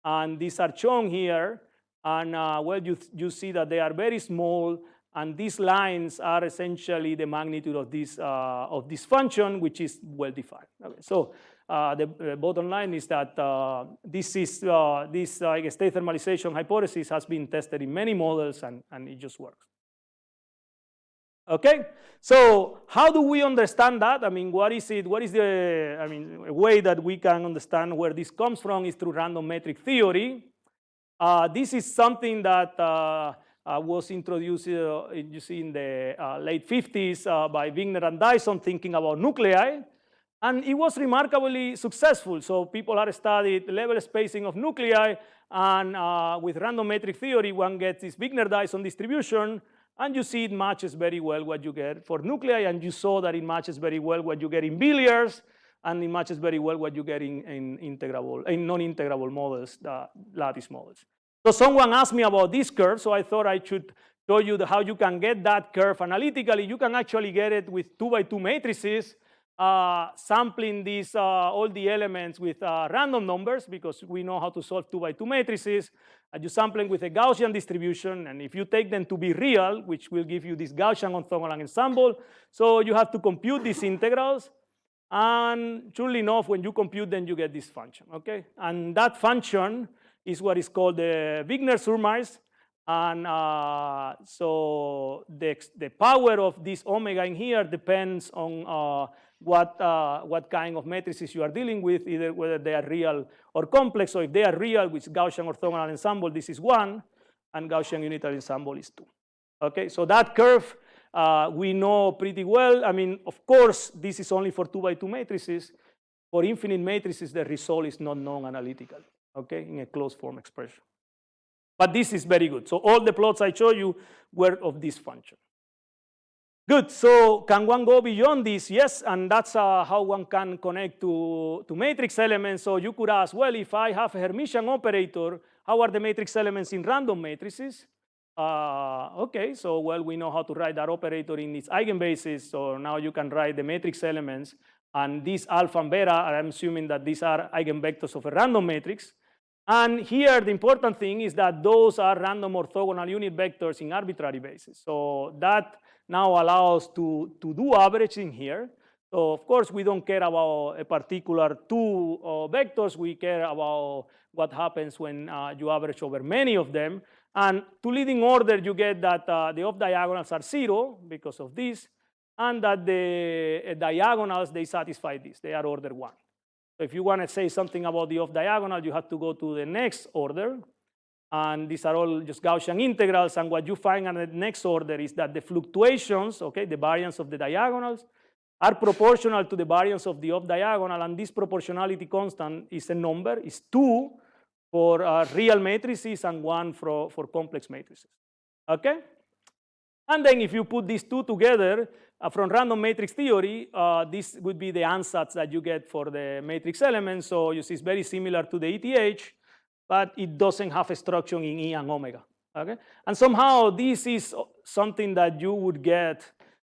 And these are shown here. And well, you see that they are very small, and these lines are essentially the magnitude of this function, which is well defined. Okay, so the bottom line is that this eigenstate thermalization hypothesis has been tested in many models, and it just works. Okay, so how do we understand that? I mean, what is it? What is the? I mean, a way that we can understand where this comes from is through random metric theory. This is something that was introduced, you see, in the late 50s by Wigner and Dyson, thinking about nuclei. And it was remarkably successful. So people have studied level spacing of nuclei. And with random metric theory, one gets this Wigner-Dyson distribution. And you see it matches very well what you get for nuclei. And you saw that it matches very well what you get in billiards. And it matches very well what you get in non-integrable models, the lattice models. So someone asked me about this curve, so I thought I should show you how you can get that curve analytically. You can actually get it with 2x2 matrices, sampling these all the elements with random numbers, because we know how to solve 2x2 matrices. And you sampling with a Gaussian distribution, and if you take them to be real, which will give you this Gaussian orthogonal ensemble, so you have to compute these integrals. And surely enough, when you compute them, you get this function, okay? And that function is what is called the Wigner-Surmise. And so the power of this omega in here depends on what kind of matrices you are dealing with, either whether they are real or complex. So if they are real, which Gaussian orthogonal ensemble, this is 1, and Gaussian unitary ensemble is 2. Okay, so that curve we know pretty well. I mean, of course, this is only for 2x2 matrices. For infinite matrices, the result is not known analytically, okay, in a closed form expression. But this is very good. So all the plots I showed you were of this function. Good, so can one go beyond this? Yes, and that's how one can connect to matrix elements. So you could ask, well, if I have a Hermitian operator, how are the matrix elements in random matrices? Okay, so well, we know how to write that operator in its eigenbasis. So now you can write the matrix elements. And these alpha and beta, I'm assuming that these are eigenvectors of a random matrix. And here, the important thing is that those are random orthogonal unit vectors in arbitrary basis. So that now allows to do averaging here. So of course, we don't care about a particular two vectors. We care about what happens when you average over many of them. And to leading order, you get that the off diagonals are 0 because of this, and that the diagonals, they satisfy this. They are order 1. So if you want to say something about the off diagonal, you have to go to the next order. And these are all just Gaussian integrals. And what you find on the next order is that the fluctuations, okay, the variance of the diagonals, are proportional to the variance of the off diagonal. And this proportionality constant is a number, is 2 for real matrices and 1 for complex matrices. Okay? And then if you put these two together from random matrix theory, this would be the ansatz that you get for the matrix elements. So you see it's very similar to the ETH, but it doesn't have a structure in E and omega. Okay? And somehow this is something that you would get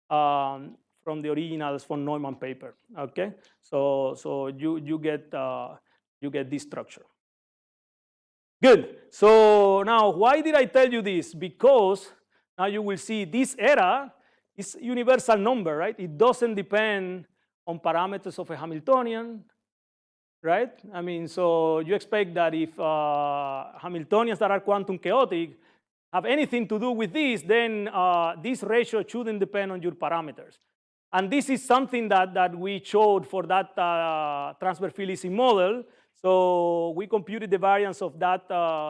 from the originals von Neumann paper. Okay? So you get this structure. Good. So now why did I tell you this? Because now you will see this era is universal number, right? It doesn't depend on parameters of a Hamiltonian, right? I mean, so you expect that if Hamiltonians that are quantum chaotic have anything to do with this, then this ratio shouldn't depend on your parameters. And this is something that we showed for that transfer field Ising model. So we computed the variance of that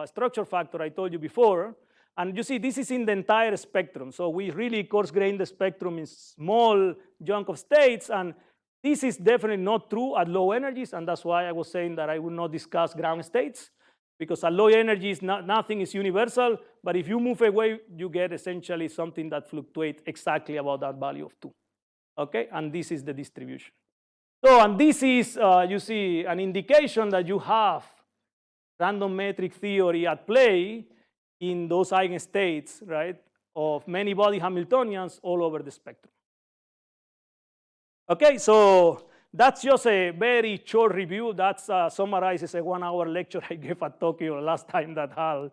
structure factor I told you before. And you see, this is in the entire spectrum. So we really coarse-grained the spectrum in small chunk of states. And this is definitely not true at low energies. And that's why I was saying that I would not discuss ground states. Because at low energies, nothing is universal. But if you move away, you get essentially something that fluctuates exactly about that value of 2. Okay? And this is the distribution. So, and this is, you see, an indication that you have random matrix theory at play in those eigenstates, right, of many body Hamiltonians all over the spectrum. Okay, so that's just a very short review. That summarizes a 1-hour lecture I gave at Tokyo last time that Hal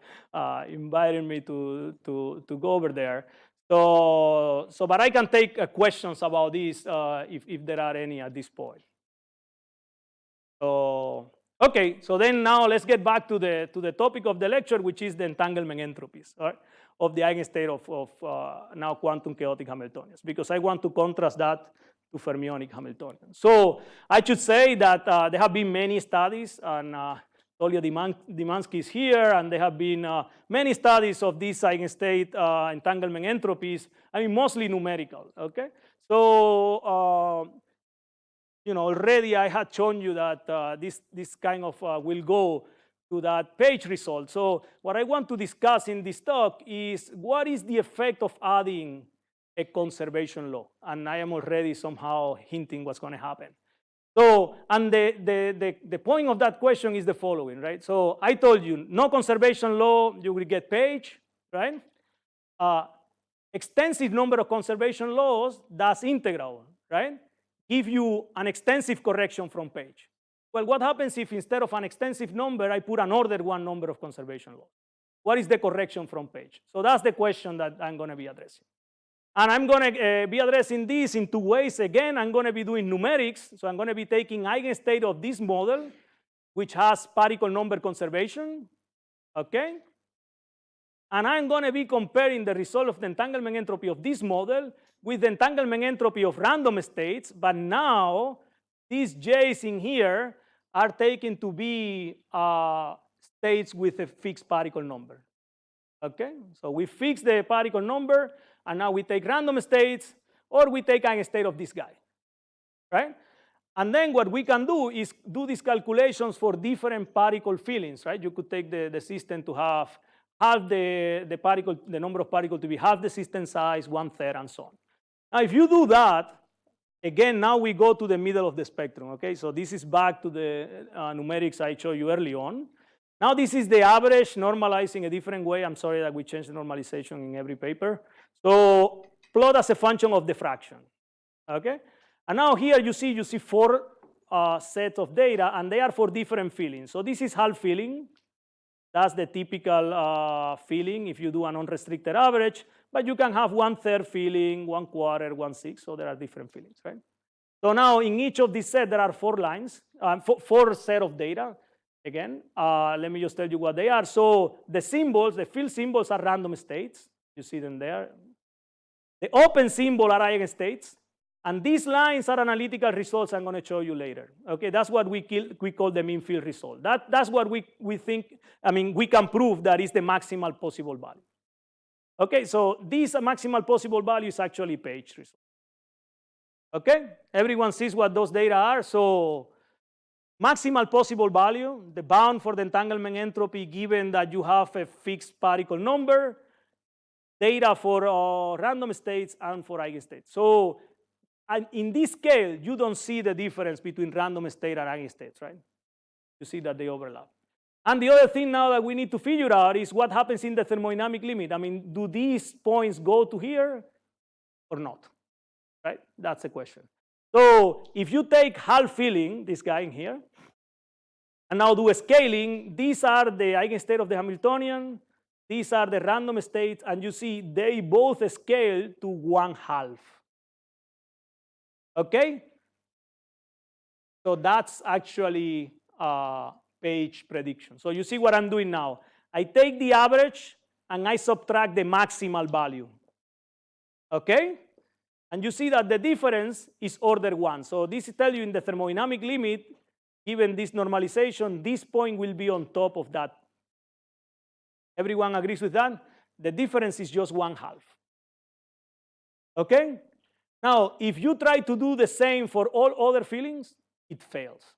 invited me to go over there. So, but I can take questions about this if there are any at this point. So, okay, so then now let's get back to the topic of the lecture, which is the entanglement entropies, right, of the eigenstate of now quantum chaotic Hamiltonians, because I want to contrast that to fermionic Hamiltonians. So I should say that there have been many studies, and Tolia Dimansky is here, and there have been many studies of these eigenstate entanglement entropies, I mean, mostly numerical, okay? So, you know, already I had shown you that this kind of will go to that page result. So what I want to discuss in this talk is what is the effect of adding a conservation law? And I am already somehow hinting what's going to happen. So, and the point of that question is the following, right? So I told you, no conservation law, you will get page, right? Extensive number of conservation laws, that's integral, right? Give you an extensive correction from page. Well, what happens if instead of an extensive number, I put an ordered 1 number of conservation laws? What is the correction from page? So that's the question that I'm going to be addressing. And I'm going to be addressing this in 2 ways. Again, I'm going to be doing numerics. So I'm going to be taking eigenstate of this model, which has particle number conservation, okay? And I'm going to be comparing the result of the entanglement entropy of this model with the entanglement entropy of random states, but now these J's in here are taken to be states with a fixed particle number. Okay, so we fix the particle number, and now we take random states, or we take a state of this guy, right? And then what we can do is do these calculations for different particle fillings, right? You could take the system to have half the particle, the number of particles to be half the system size, 1/3, and so on. Now, if you do that, again, now we go to the middle of the spectrum, okay? So this is back to the numerics I showed you early on. Now this is the average normalizing a different way. I'm sorry that we changed the normalization in every paper. So plot as a function of the fraction, okay? And now here you see 4 sets of data, and they are for different fillings. So this is half filling. That's the typical filling if you do an unrestricted average, but you can have 1/3 filling, 1/4, 1/6, so there are different fillings, right? So now in each of these sets, there are 4 lines, 4 sets of data. Again, let me just tell you what they are. So the symbols, the field symbols are random states. You see them there. The open symbol are eigenstates. And these lines are analytical results I'm going to show you later. Okay, that's what we call the mean field result. That's what we think, I mean, we can prove that is the maximal possible value. Okay, so this maximal possible value is actually page result. Okay, everyone sees what those data are. So maximal possible value, the bound for the entanglement entropy given that you have a fixed particle number, data for random states and for eigenstates. So and in this scale, you don't see the difference between random state and eigenstates, right? You see that they overlap. And the other thing now that we need to figure out is what happens in the thermodynamic limit. I mean, do these points go to here or not, right? That's the question. So if you take half filling, this guy in here, and now do a scaling, these are the eigenstate of the Hamiltonian, these are the random states, and you see they both scale to 1/2. Okay? So that's actually page prediction. So you see what I'm doing now. I take the average and I subtract the maximal value. Okay? And you see that the difference is order 1. So this tells you in the thermodynamic limit, given this normalization, this point will be on top of that. Everyone agrees with that? The difference is just 1/2. Okay? Now, if you try to do the same for all other fillings, it fails.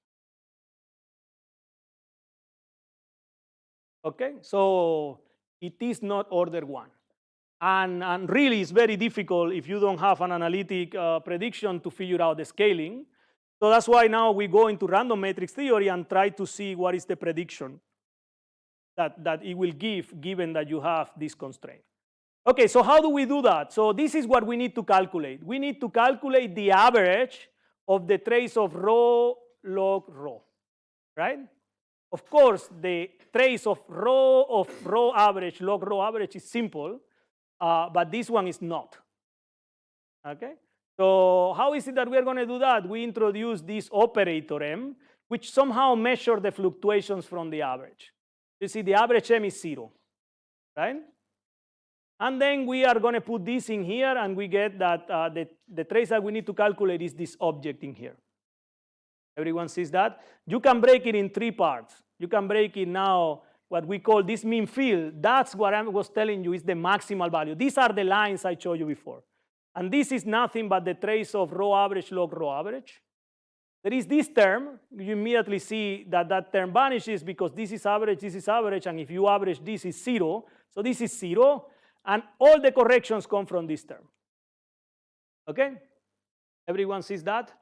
Okay, so it is not order 1. And really, it's very difficult if you don't have an analytic prediction to figure out the scaling. So that's why now we go into random matrix theory and try to see what is the prediction that it will give given that you have this constraint. Okay, so how do we do that? So this is what we need to calculate. We need to calculate the average of the trace of rho log rho, right? Of course, the trace of rho average log rho average is simple, but this one is not. Okay, so how is it that we're going to do that? We introduce this operator M, which somehow measures the fluctuations from the average. You see, the average M is 0, right? And then we are going to put this in here, and we get that the trace that we need to calculate is this object in here. Everyone sees that? You can break it in 3 parts. You can break it now, what we call this mean field. That's what I was telling you is the maximal value. These are the lines I showed you before. And this is nothing but the trace of rho average log rho average. There is this term. You immediately see that that term vanishes because this is average, and if you average this is 0. So this is 0. And all the corrections come from this term. Okay? Everyone sees that?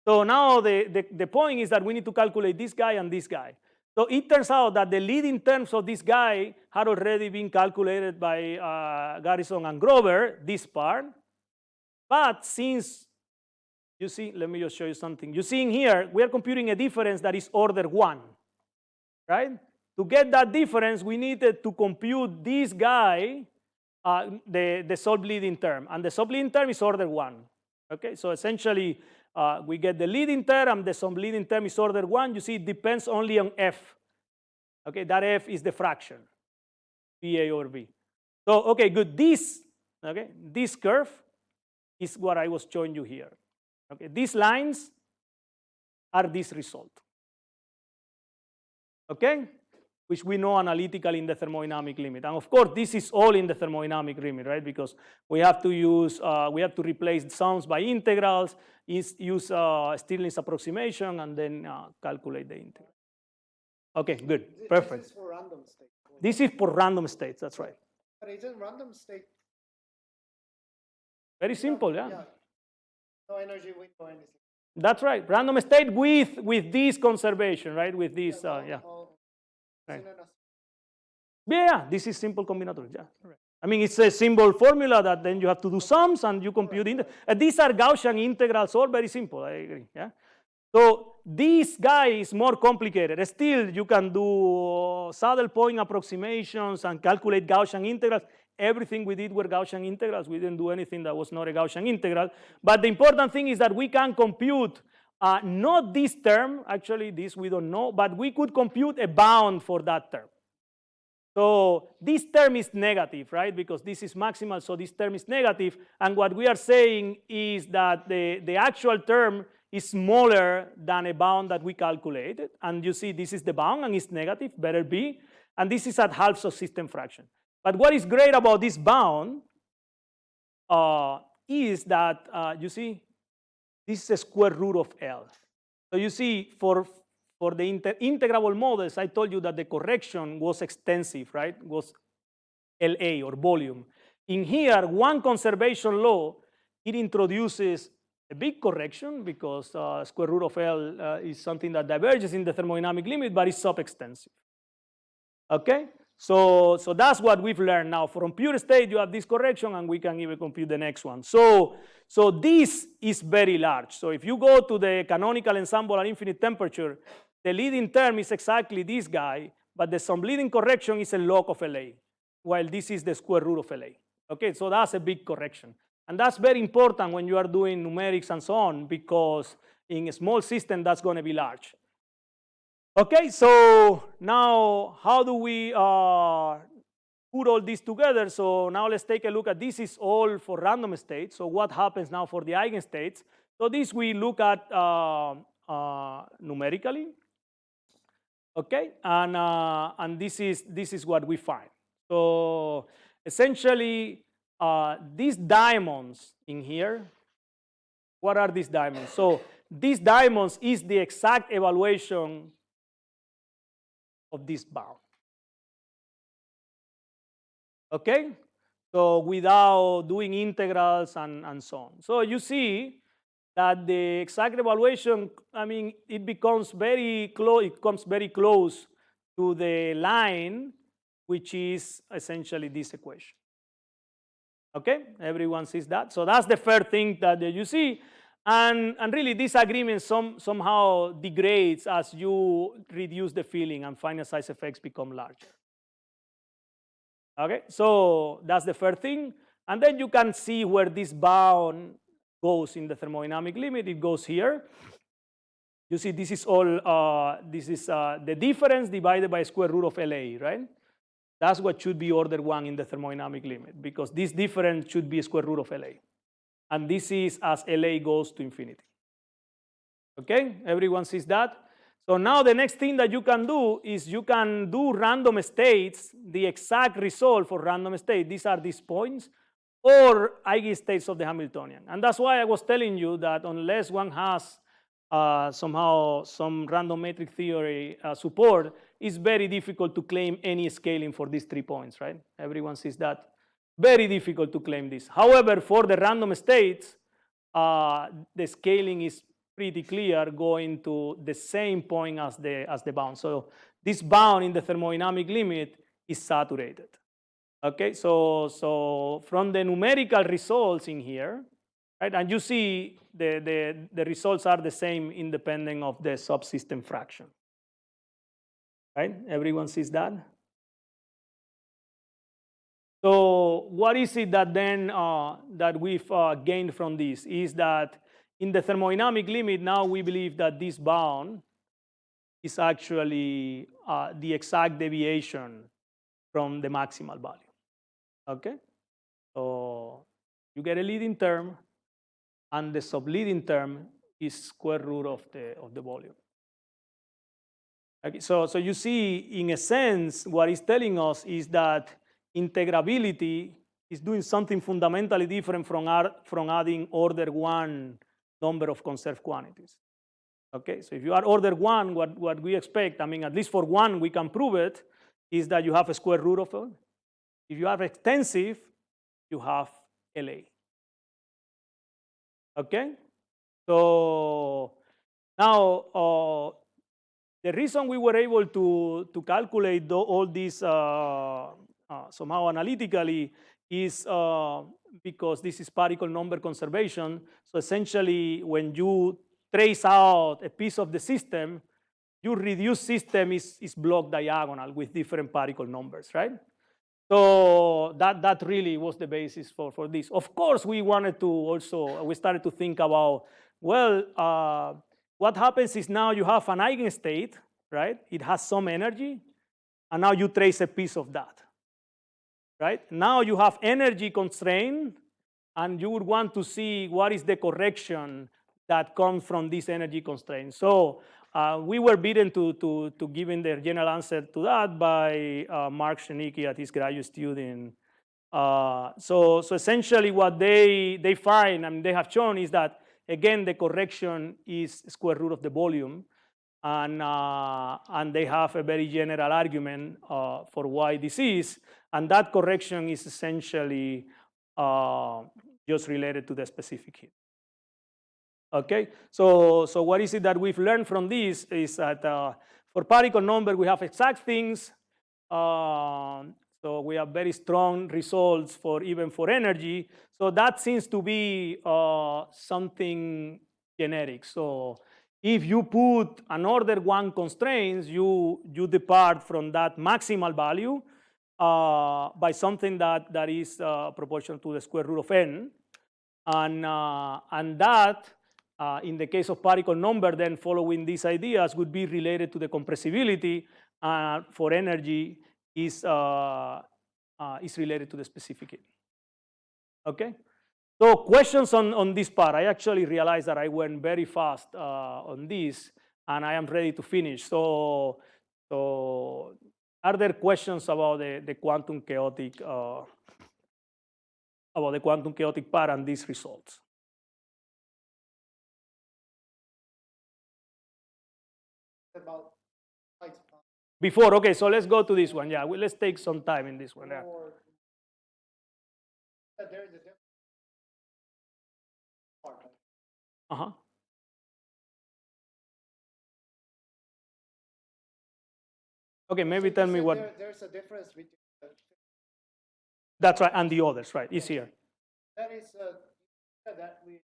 So now the point is that we need to calculate this guy and this guy. So it turns out that the leading terms of this guy had already been calculated by Garrison and Grover, this part. But since, you see, let me just show you something. You see in here, we are computing a difference that is order 1, right? To get that difference, we needed to compute this guy, the sub-leading term, and the sub-leading term is order 1. Okay, so essentially we get the leading term, and the sub-leading term is order 1. You see, it depends only on f. Okay, that f is the fraction, VA over V. So okay, good. This curve is what I was showing you here. Okay, these lines are this result. Okay, which we know analytically in the thermodynamic limit. And of course, this is all in the thermodynamic limit, right? Because we have to use, we have to replace sums by integrals, use Stirling's approximation, and then calculate the integral. Okay, good, perfect. This is for random states. This is for random states, that's right. But isn't random state? Very simple, yeah. No energy window or anything. That's right, random state with this conservation, right? With this, yeah. Right. Yeah, this is simple combinatorics, yeah. Right. I mean, it's a simple formula that then you have to do sums and you compute. These are Gaussian integrals, all very simple, I agree, yeah. So this guy is more complicated. Still, you can do saddle point approximations and calculate Gaussian integrals. Everything we did were Gaussian integrals. We didn't do anything that was not a Gaussian integral. But the important thing is that we can compute not this term, actually this we don't know, but we could compute a bound for that term. So this term is negative, right? Because this is maximal, so this term is negative. And what we are saying is that the actual term is smaller than a bound that we calculated. And you see this is the bound and it's negative, better be. And this is at halves of system fraction. But what is great about this bound is that, you see, this is a square root of L. So you see, for the integrable models, I told you that the correction was extensive, right? Was LA or volume. In here, one conservation law, it introduces a big correction because square root of L is something that diverges in the thermodynamic limit, but it's sub-extensive. Okay? So that's what we've learned now. From pure state, you have this correction, and we can even compute the next one. So this is very large. So if you go to the canonical ensemble at infinite temperature, the leading term is exactly this guy, but the subleading correction is a log of LA, while this is the square root of LA. Okay, so that's a big correction. And that's very important when you are doing numerics and so on, because in a small system, that's going to be large. Okay, so now how do we put all this together? So now let's take a look at this is all for random states. So what happens now for the eigenstates? So this we look at numerically. Okay, and this is what we find. So essentially, these diamonds in here, what are these diamonds? So these diamonds is the exact evaluation of this bound. Okay? So without doing integrals and so on. So you see that the exact evaluation, I mean, it becomes very close, it comes very close to the line, which is essentially this equation. Okay? Everyone sees that. So that's the first thing that you see. And really, this agreement somehow degrades as you reduce the filling and finite size effects become larger. Okay, so that's the first thing. And then you can see where this bound goes in the thermodynamic limit. It goes here. You see, this is all, the difference divided by square root of LA, right? That's what should be order 1 in the thermodynamic limit, because this difference should be square root of LA. And this is as LA goes to infinity. Okay, everyone sees that? So now the next thing that you can do is you can do random states, the exact result for random state. These are these points, or eigenstates of the Hamiltonian. And that's why I was telling you that unless one has somehow some random metric theory support, it's very difficult to claim any scaling for these 3 points, right? Everyone sees that. Very difficult to claim this. However, for the random states, the scaling is pretty clear, going to the same point as the bound. So this bound in the thermodynamic limit is saturated. Okay, so from the numerical results in here, right, and you see the results are the same independent of the subsystem fraction. Right? Everyone sees that? So what is it that then that we've gained from this is that in the thermodynamic limit, now we believe that this bound is actually the exact deviation from the maximal value. Okay? So you get a leading term, and the subleading term is square root of the volume. Okay, so you see, in a sense, what it's telling us is that integrability is doing something fundamentally different from adding order 1 number of conserved quantities. Okay, so if you are order 1, what we expect, I mean, at least for 1, we can prove it, is that you have a square root of it. If you have extensive, you have LA. Okay, so now the reason we were able to calculate all this somehow analytically is because this is particle number conservation. So essentially, when you trace out a piece of the system, your reduced system is block diagonal with different particle numbers, right? So that really was the basis for this. Of course, we wanted to also, we started to think about, well, what happens is now you have an eigenstate, right? It has some energy, and now you trace a piece of that, right? Now you have energy constraint, and you would want to see what is the correction that comes from this energy constraint. So we were bidden to giving the general answer to that by Mark Shenicki at his graduate student. So essentially what they find and they have shown is that, again, the correction is square root of the volume. And they have a very general argument for why this is. And that correction is essentially just related to the specific heat. Okay, so what is it that we've learned from this is that for particle number, we have exact things. So we have very strong results for even for energy. So that seems to be something generic. So if you put an order 1 constraints, you depart from that maximal value by something that is proportional to the square root of n. And that, in the case of particle number, then following these ideas would be related to the compressibility. For energy is related to the specific heat. Okay? So questions on this part. I actually realized that I went very fast on this, and I am ready to finish. So are there questions about the quantum chaotic part and these results? About light. Before, okay, so let's go to this one. Yeah, let's take some time in this one. Yeah. There is a difference. Uh-huh. Okay, maybe tell me what. There's a difference between. That's right, and the others, right? It's here. That is that we.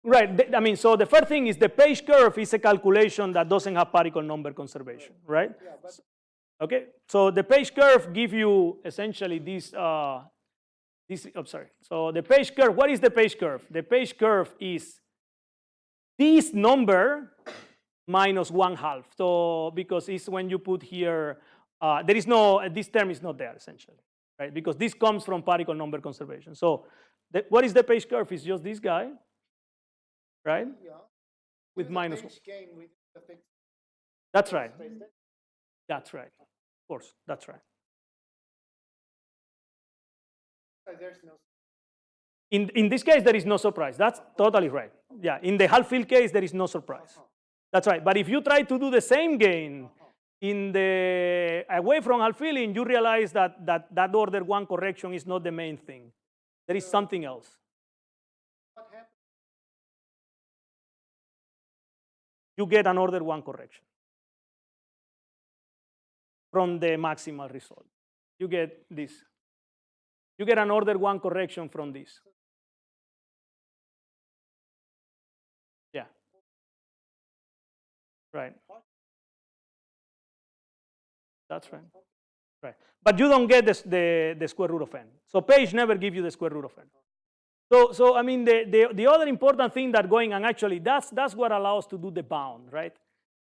Right. I mean, so the first thing is the page curve is a calculation that doesn't have particle number conservation, right? Yeah, but okay. So the page curve gives you essentially this. I'm sorry. So the page curve. What is the page curve? The page curve is this number minus 1/2. So because it's when you put here, there is no. This term is not there essentially, right? Because this comes from particle number conservation. So what is the page curve? It's just this guy. Right? yeah. With minus 1. Gain with the fixed. That's right. That's right. Of course, that's right. There's no. In this case, there is no surprise. That's totally right. Yeah, in the half field case, there is no surprise. That's right. But if you try to do the same gain in the away from half filling, you realize that order 1 correction is not the main thing. There is something else. What happens? You get an order 1 correction from the maximal result. You get this. You get an order 1 correction from this. Yeah. Right. That's right. Right. But you don't get the square root of n. So page never gives you the square root of n. So I mean, the other important thing that going, and actually that's what allows to do the bound, right?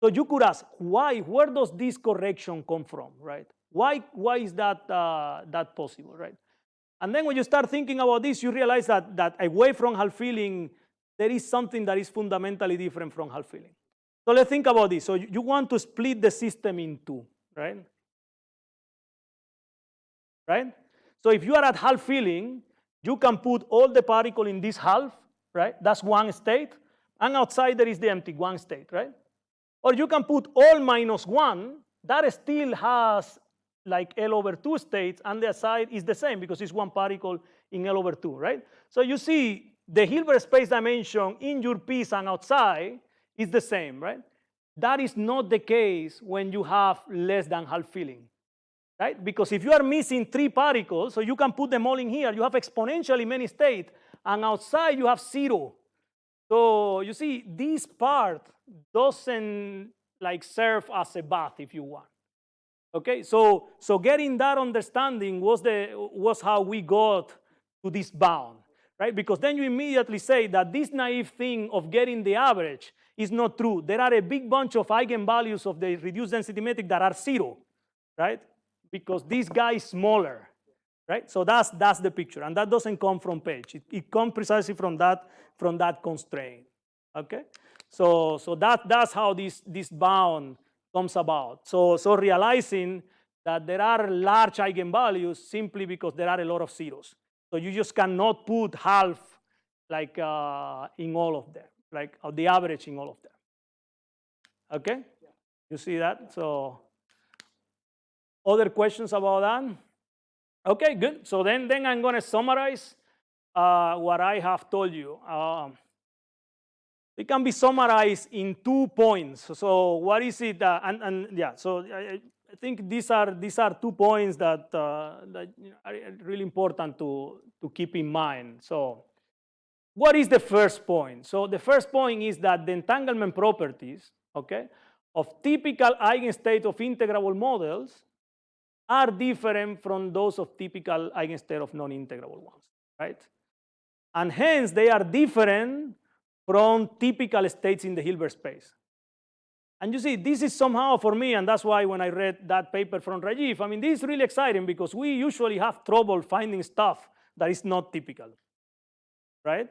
So you could ask, where does this correction come from, right? Why is that possible, right? And then when you start thinking about this, you realize that away from half filling, there is something that is fundamentally different from half filling. So let's think about this. So you want to split the system in two, right? Right? So if you are at half filling, you can put all the particle in this half, right? That's one state. And outside there is the empty one state, right? Or you can put all minus one. That still has like L over 2 states, and the side is the same because it's one particle in L over 2, right? So you see the Hilbert space dimension in your piece and outside is the same, right? That is not the case when you have less than half filling, right? Because if you are missing 3 particles, so you can put them all in here, you have exponentially many states, and outside you have 0. So you see, this part doesn't like serve as a bath, if you want. Okay, so getting that understanding was how we got to this bound, right? Because then you immediately say that this naive thing of getting the average is not true. There are a big bunch of eigenvalues of the reduced density metric that are 0, right? Because this guy is smaller, right? So that's the picture, and that doesn't come from Page. It comes precisely from that constraint. Okay, so that's how this bound comes about. So realizing that there are large eigenvalues simply because there are a lot of zeros. So you just cannot put half like in all of them, like the average in all of them. Okay, you see that? So other questions about that? Okay, good. So then I'm going to summarize what I have told you. It can be summarized in 2 points. So what is it? Yeah. So I think these are 2 points that are really important to keep in mind. So what is the first point? So the first point is that the entanglement properties, okay, of typical eigenstate of integrable models are different from those of typical eigenstate of non-integrable ones, right? And hence they are different from typical states in the Hilbert space. And you see, this is somehow for me, and that's why when I read that paper from Rajiv, I mean, this is really exciting because we usually have trouble finding stuff that is not typical, right?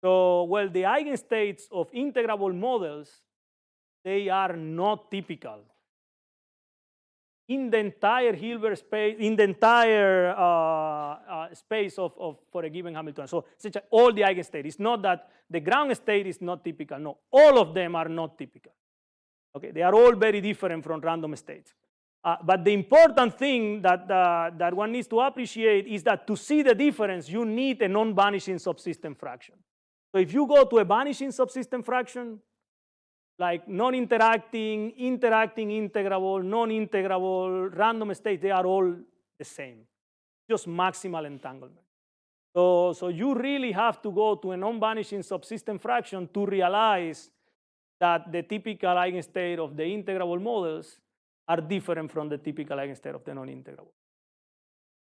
So, well, the eigenstates of integrable models, they are not typical in the entire Hilbert space, in the entire space for a given Hamiltonian. So all the eigenstates. It's not that the ground state is not typical. No, all of them are not typical. Okay, they are all very different from random states. But the important thing that one needs to appreciate is that to see the difference, you need a non-vanishing subsystem fraction. So if you go to a vanishing subsystem fraction, like non-interacting, interacting integrable, non-integrable, random states, they are all the same, just maximal entanglement. So you really have to go to a non-vanishing subsystem fraction to realize that the typical eigenstate of the integrable models are different from the typical eigenstate of the non-integrable.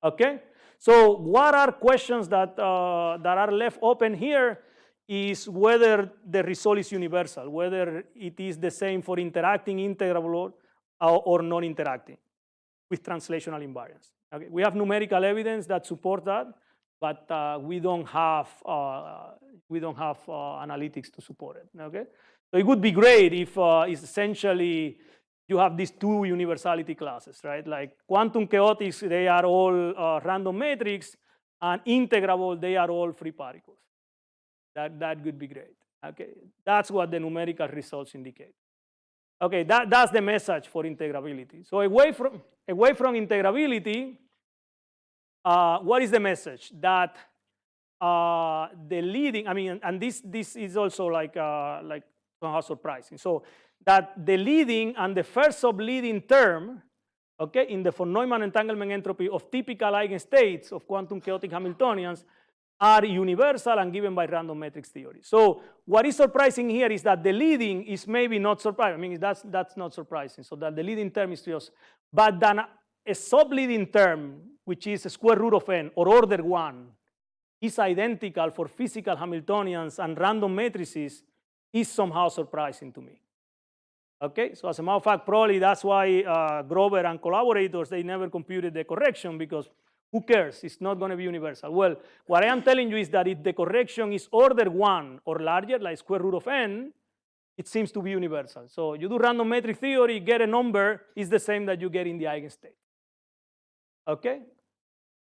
Okay? So what are questions that are left open here is whether the result is universal, whether it is the same for interacting integrable or non-interacting with translational invariance. Okay? We have numerical evidence that support that, but we don't have analytics to support it. Okay? So it would be great if it's essentially you have these 2 universality classes, right? Like quantum chaotics, they are all random metrics, and integrable, they are all free particles. That would be great. Okay, that's what the numerical results indicate. Okay, that's the message for integrability. So away from integrability, what is the message? That the leading, I mean, and this is also like somehow surprising. So that the leading and the first subleading term, okay, in the von Neumann entanglement entropy of typical eigenstates of quantum chaotic Hamiltonians are universal and given by random matrix theory. So what is surprising here is that the leading is maybe not surprising. I mean, that's not surprising. So that the leading term is just, but then a subleading term, which is a square root of n or order 1, is identical for physical Hamiltonians and random matrices is somehow surprising to me. Okay, so as a matter of fact, probably that's why Grover and collaborators, they never computed the correction because who cares? It's not going to be universal. Well, what I am telling you is that if the correction is order 1 or larger, like square root of n, it seems to be universal. So you do random metric theory, get a number, is the same that you get in the eigenstate. Okay?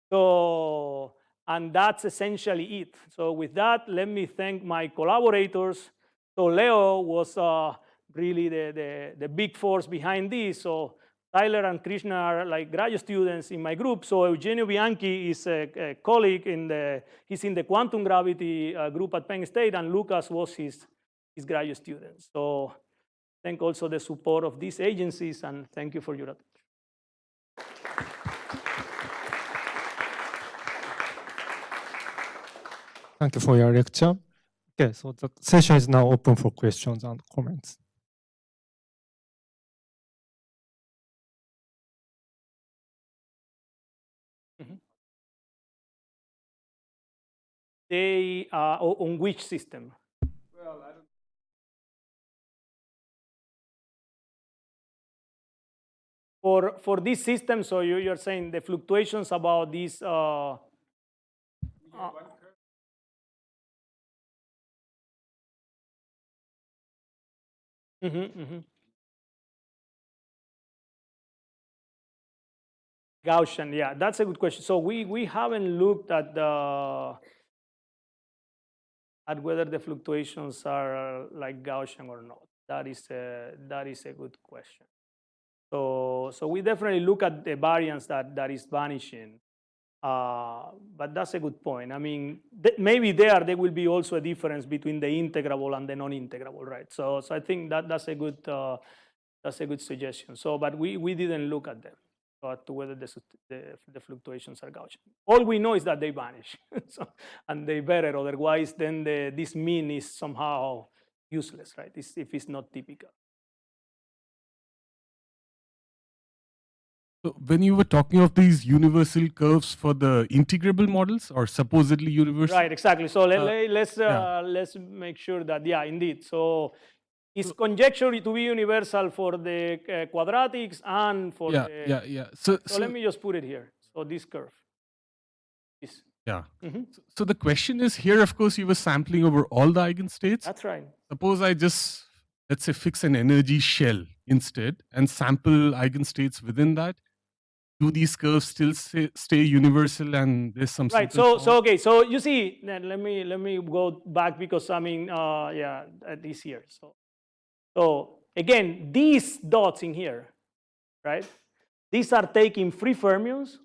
So, and that's essentially it. So with that, let me thank my collaborators. So Leo was really the big force behind this. So Tyler and Krishna are like graduate students in my group. So Eugenio Bianchi is a colleague he's in the quantum gravity group at Penn State, and Lucas was his graduate student. So thank also the support of these agencies, and thank you for your attention. Thank you for your lecture. Okay, so the session is now open for questions and comments. They on which system? Well, I don't. For this system, so you're saying the fluctuations about this. Gaussian, yeah, that's a good question. So we haven't looked at whether the fluctuations are like Gaussian or not. That is a good question. So we definitely look at the variance that is vanishing. But that's a good point. I mean, maybe there will be also a difference between the integrable and the non-integrable, right? So I think that's a good suggestion. So, but we didn't look at them to whether the fluctuations are Gaussian. All we know is that they vanish, so, and they better. Otherwise, then this mean is somehow useless, right? If it's not typical. So when you were talking of these universal curves for the integrable models or supposedly universal, right? Exactly. So let's make sure that indeed. So it's conjectured to be universal for the quadratics and for the So let me just put it here. So this curve. This. Yeah. So the question is here, of course, you were sampling over all the eigenstates. That's right. Suppose I just, let's say, fix an energy shell instead and sample eigenstates within that. Do these curves still stay universal and there's some right? So okay. So you see, let me go back because I mean, this here. So again, these dots in here, right? These are taking free fermions,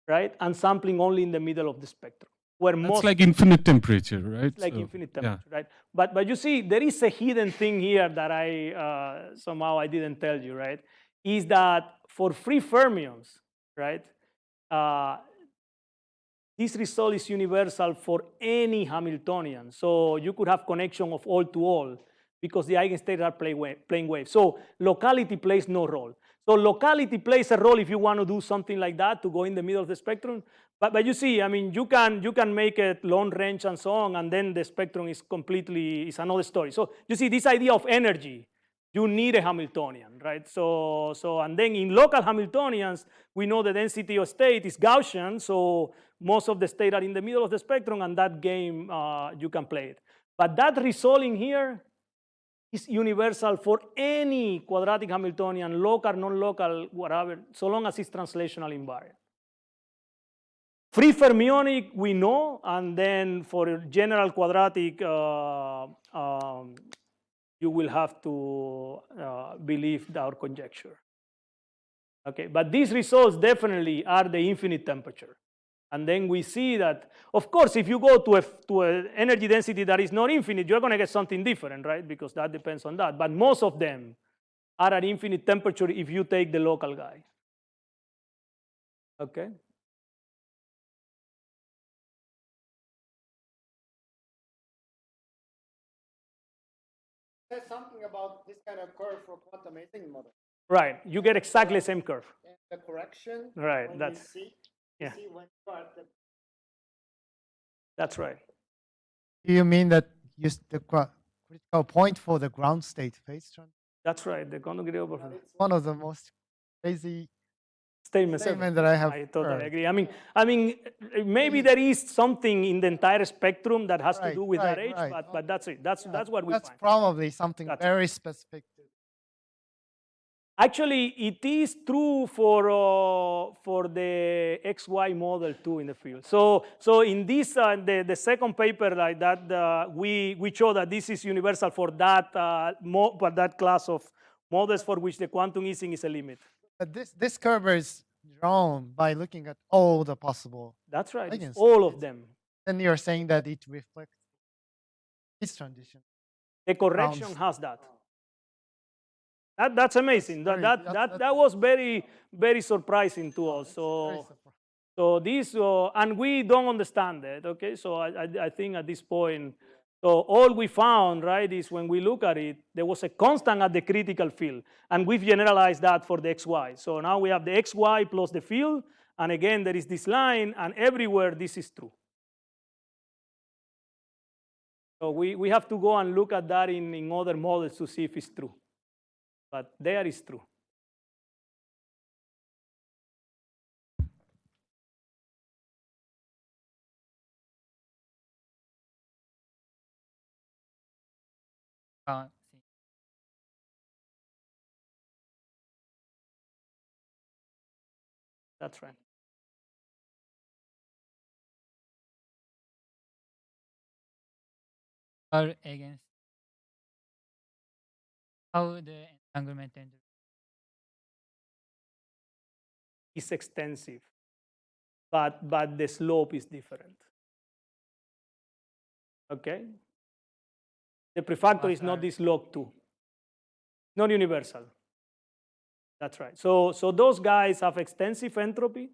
right, and sampling only in the middle of the spectrum. Where that's like infinite temperature, right? It's like infinite temperature, right? But you see, there is a hidden thing here that I somehow I didn't tell you, right? Is that for free fermions, right? This result is universal for any Hamiltonian. So you could have connection of all to all because the eigenstates are plane waves. So locality plays no role. So locality plays a role if you want to do something like that to go in the middle of the spectrum. But you see, I mean, you can make it long range and so on, and then the spectrum is another story. So you see, this idea of energy, you need a Hamiltonian, right? So and then in local Hamiltonians, we know the density of state is Gaussian, so most of the states are in the middle of the spectrum, and that game, you can play it. But that result in here is universal for any quadratic Hamiltonian, local, non-local, whatever, so long as it's translational invariant. Free fermionic, we know, and then for general quadratic, you will have to believe our conjecture. Okay, but these results definitely are the infinite temperature. And then we see that, of course, if you go to an energy density that is not infinite, you're going to get something different, right? Because that depends on that. But most of them are at infinite temperature if you take the local guy. Okay? Says something about this kind of curve for quantum Ising model. Right. You get exactly the same curve. And the correction. Right. That's see when you are at the. That's right. Do you mean that the critical point for the ground state phase transition? That's right. The quantum gradient. It's one of the most crazy statement that I have I totally heard. agree. I mean, maybe there is something in the entire spectrum that has to Right, do with right, that age, right. but that's it. That's what we That's find. probably something That's very specific. Actually, it is true for the XY model too in the field. So in this, the second paper like that, we show that this is universal for that, for that class of models for which the quantum Ising is a limit. But this curve is drawn by looking at all the possible. That's right, it's eigenstates. all of them. Then you're saying that it reflects its transition. The correction has that. That's amazing. That was very, very surprising to us. So this, and we don't understand it, okay? So I think at this point, so all we found, right, is when we look at it, there was a constant at the critical field, and we've generalized that for the XY. So now we have the XY plus the field, and again, there is this line, and everywhere this is true. So we have to go and look at that in other models to see if it's true. But there is true. That's right. Or against how the entanglement entropy. It's extensive, but the slope is different. Okay? The prefactor is not this log 2. Not universal. That's right. So those guys have extensive entropy,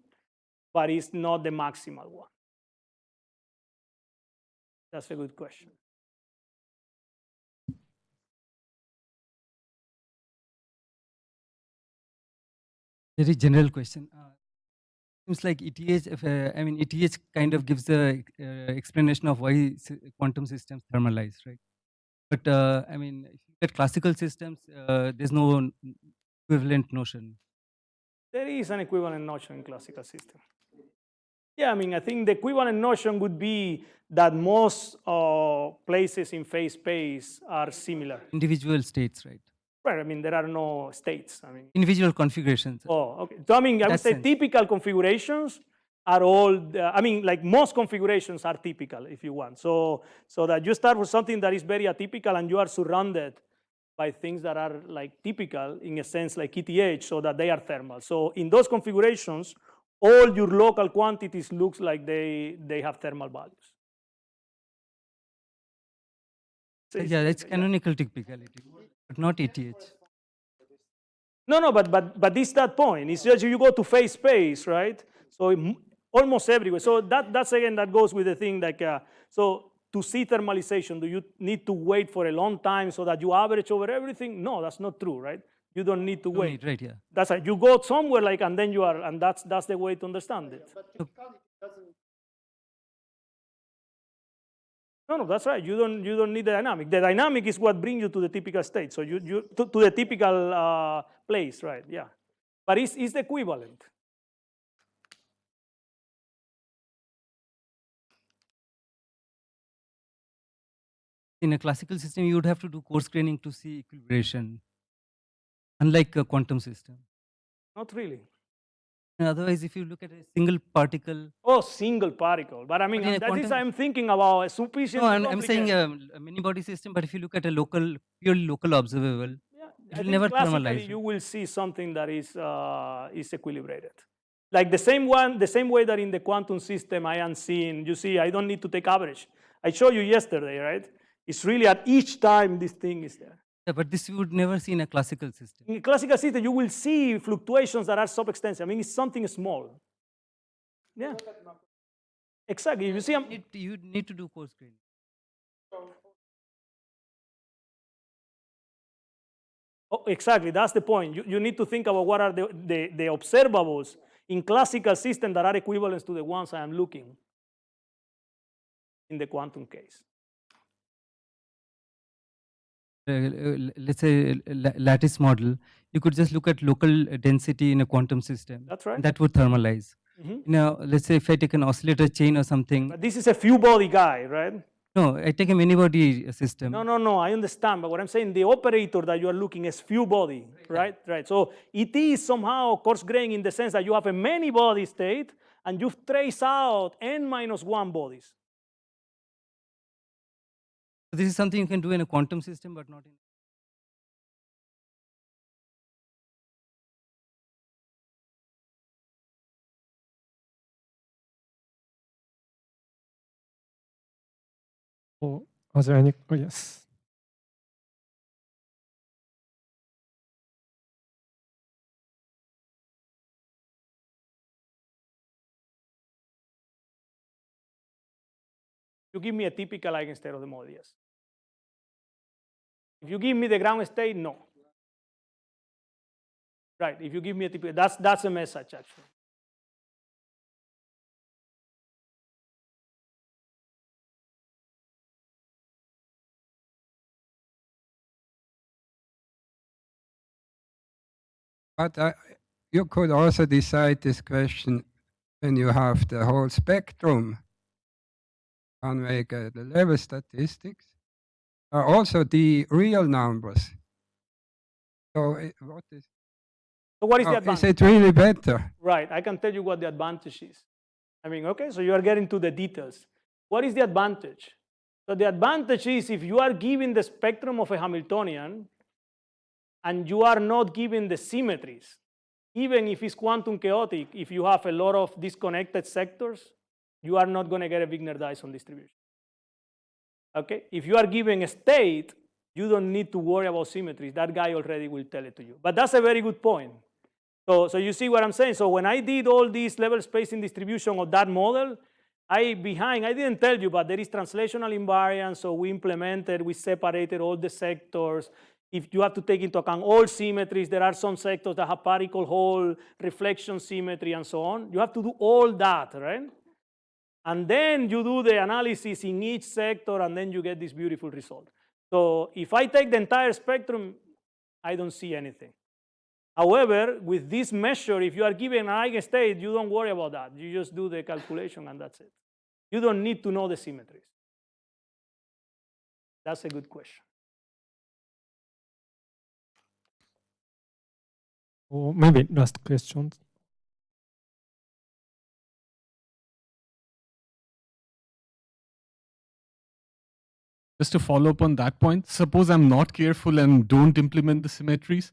but it's not the maximal one. That's a good question. Very general question. Seems like ETH, I mean, ETH kind of gives the explanation of why quantum systems thermalize, right? But I mean, if you get classical systems, there's no equivalent notion. There is an equivalent notion in classical system. Yeah, I mean, I think the equivalent notion would be that most places in phase space are similar. Individual states, right? Right, I mean, there are no states. I mean, individual configurations. Oh, okay. So I mean, I would say typical configurations are all, I mean, like most configurations are typical, if you want. So that you start with something that is very atypical and you are surrounded by things that are like typical in a sense like ETH, so that they are thermal. So in those configurations, all your local quantities looks like they have thermal values. Yeah, that's canonical typicality, but not ETH. No, but this that point. It's just you go to phase space, right? So almost everywhere. So that's again that goes with the thing like so to see thermalization, do you need to wait for a long time so that you average over everything? No, that's not true, right? You don't need to wait. Right, yeah. That's right. You go somewhere like and then you are, and that's the way to understand it. But typicality doesn't. No, that's right. You don't need the dynamic. The dynamic is what brings you to the typical state. So you to the typical place, right? Yeah, but it's the equivalent. In a classical system, you would have to do coarse graining to see equilibration, unlike a quantum system. Not really. And otherwise, if you look at a single particle. Oh, single particle. But I mean, that is I'm thinking about a sufficient. No, I'm saying a many body system, but if you look at a purely local observable, it will never thermalize. You will see something that is equilibrated. Like the same way that in the quantum system I am seeing, you see, I don't need to take average. I showed you yesterday, right? It's really at each time this thing is there. Yeah, but this you would never see in a classical system. In a classical system, you will see fluctuations that are sub-extensive. I mean, it's something small. Yeah. Exactly. You see, you need to do coarse graining. Oh, exactly. That's the point. You need to think about what are the observables in classical systems that are equivalent to the ones I am looking in the quantum case. let's say lattice model, you could just look at local density in a quantum system. That's right. And that would thermalize. Mhm. Now, let's say if I take an oscillator chain or something. But this is a few body guy, right? No, I take a many body system. No, I understand. But what I'm saying, the operator that you are looking is few body, right? Right. So it is somehow coarse grained in the sense that you have a many body state and you've traced out n-1 bodies. This is something you can do in a quantum system, but not in. Or are there any? Oh, yes. You give me a typical eigenstate of the model, yes. If you give me the ground state, no. Right, if you give me a typical, that's a message actually. But you could also decide this question when you have the whole spectrum, convey the level statistics, also the real numbers. So what is? So what is the advantage? Is it really better? Right, I can tell you what the advantage is. I mean, okay, so you are getting to the details. What is the advantage? So the advantage is if you are given the spectrum of a Hamiltonian and you are not given the symmetries, even if it's quantum chaotic, if you have a lot of disconnected sectors, you are not going to get a Wigner-Dyson distribution. Okay, if you are given a state, you don't need to worry about symmetries. That guy already will tell it to you. But that's a very good point. So you see what I'm saying? So when I did all this level spacing distribution of that model, I didn't tell you, but there is translational invariance. So we separated all the sectors. If you have to take into account all symmetries, there are some sectors that have particle hole, reflection symmetry, and so on. You have to do all that, right? And then you do the analysis in each sector, and then you get this beautiful result. So if I take the entire spectrum, I don't see anything. However, with this measure, if you are given an eigenstate, you don't worry about that. You just do the calculation, and that's it. You don't need to know the symmetries. That's a good question. Or maybe last question. Just to follow up on that point, suppose I'm not careful and don't implement the symmetries,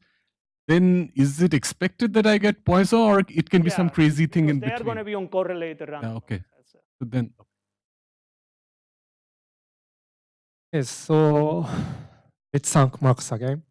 then is it expected that I get Poisson, or it can be some crazy thing in between? They are going to be uncorrelated random. Yeah, okay. So then. Yes, so let's thank Marcos again.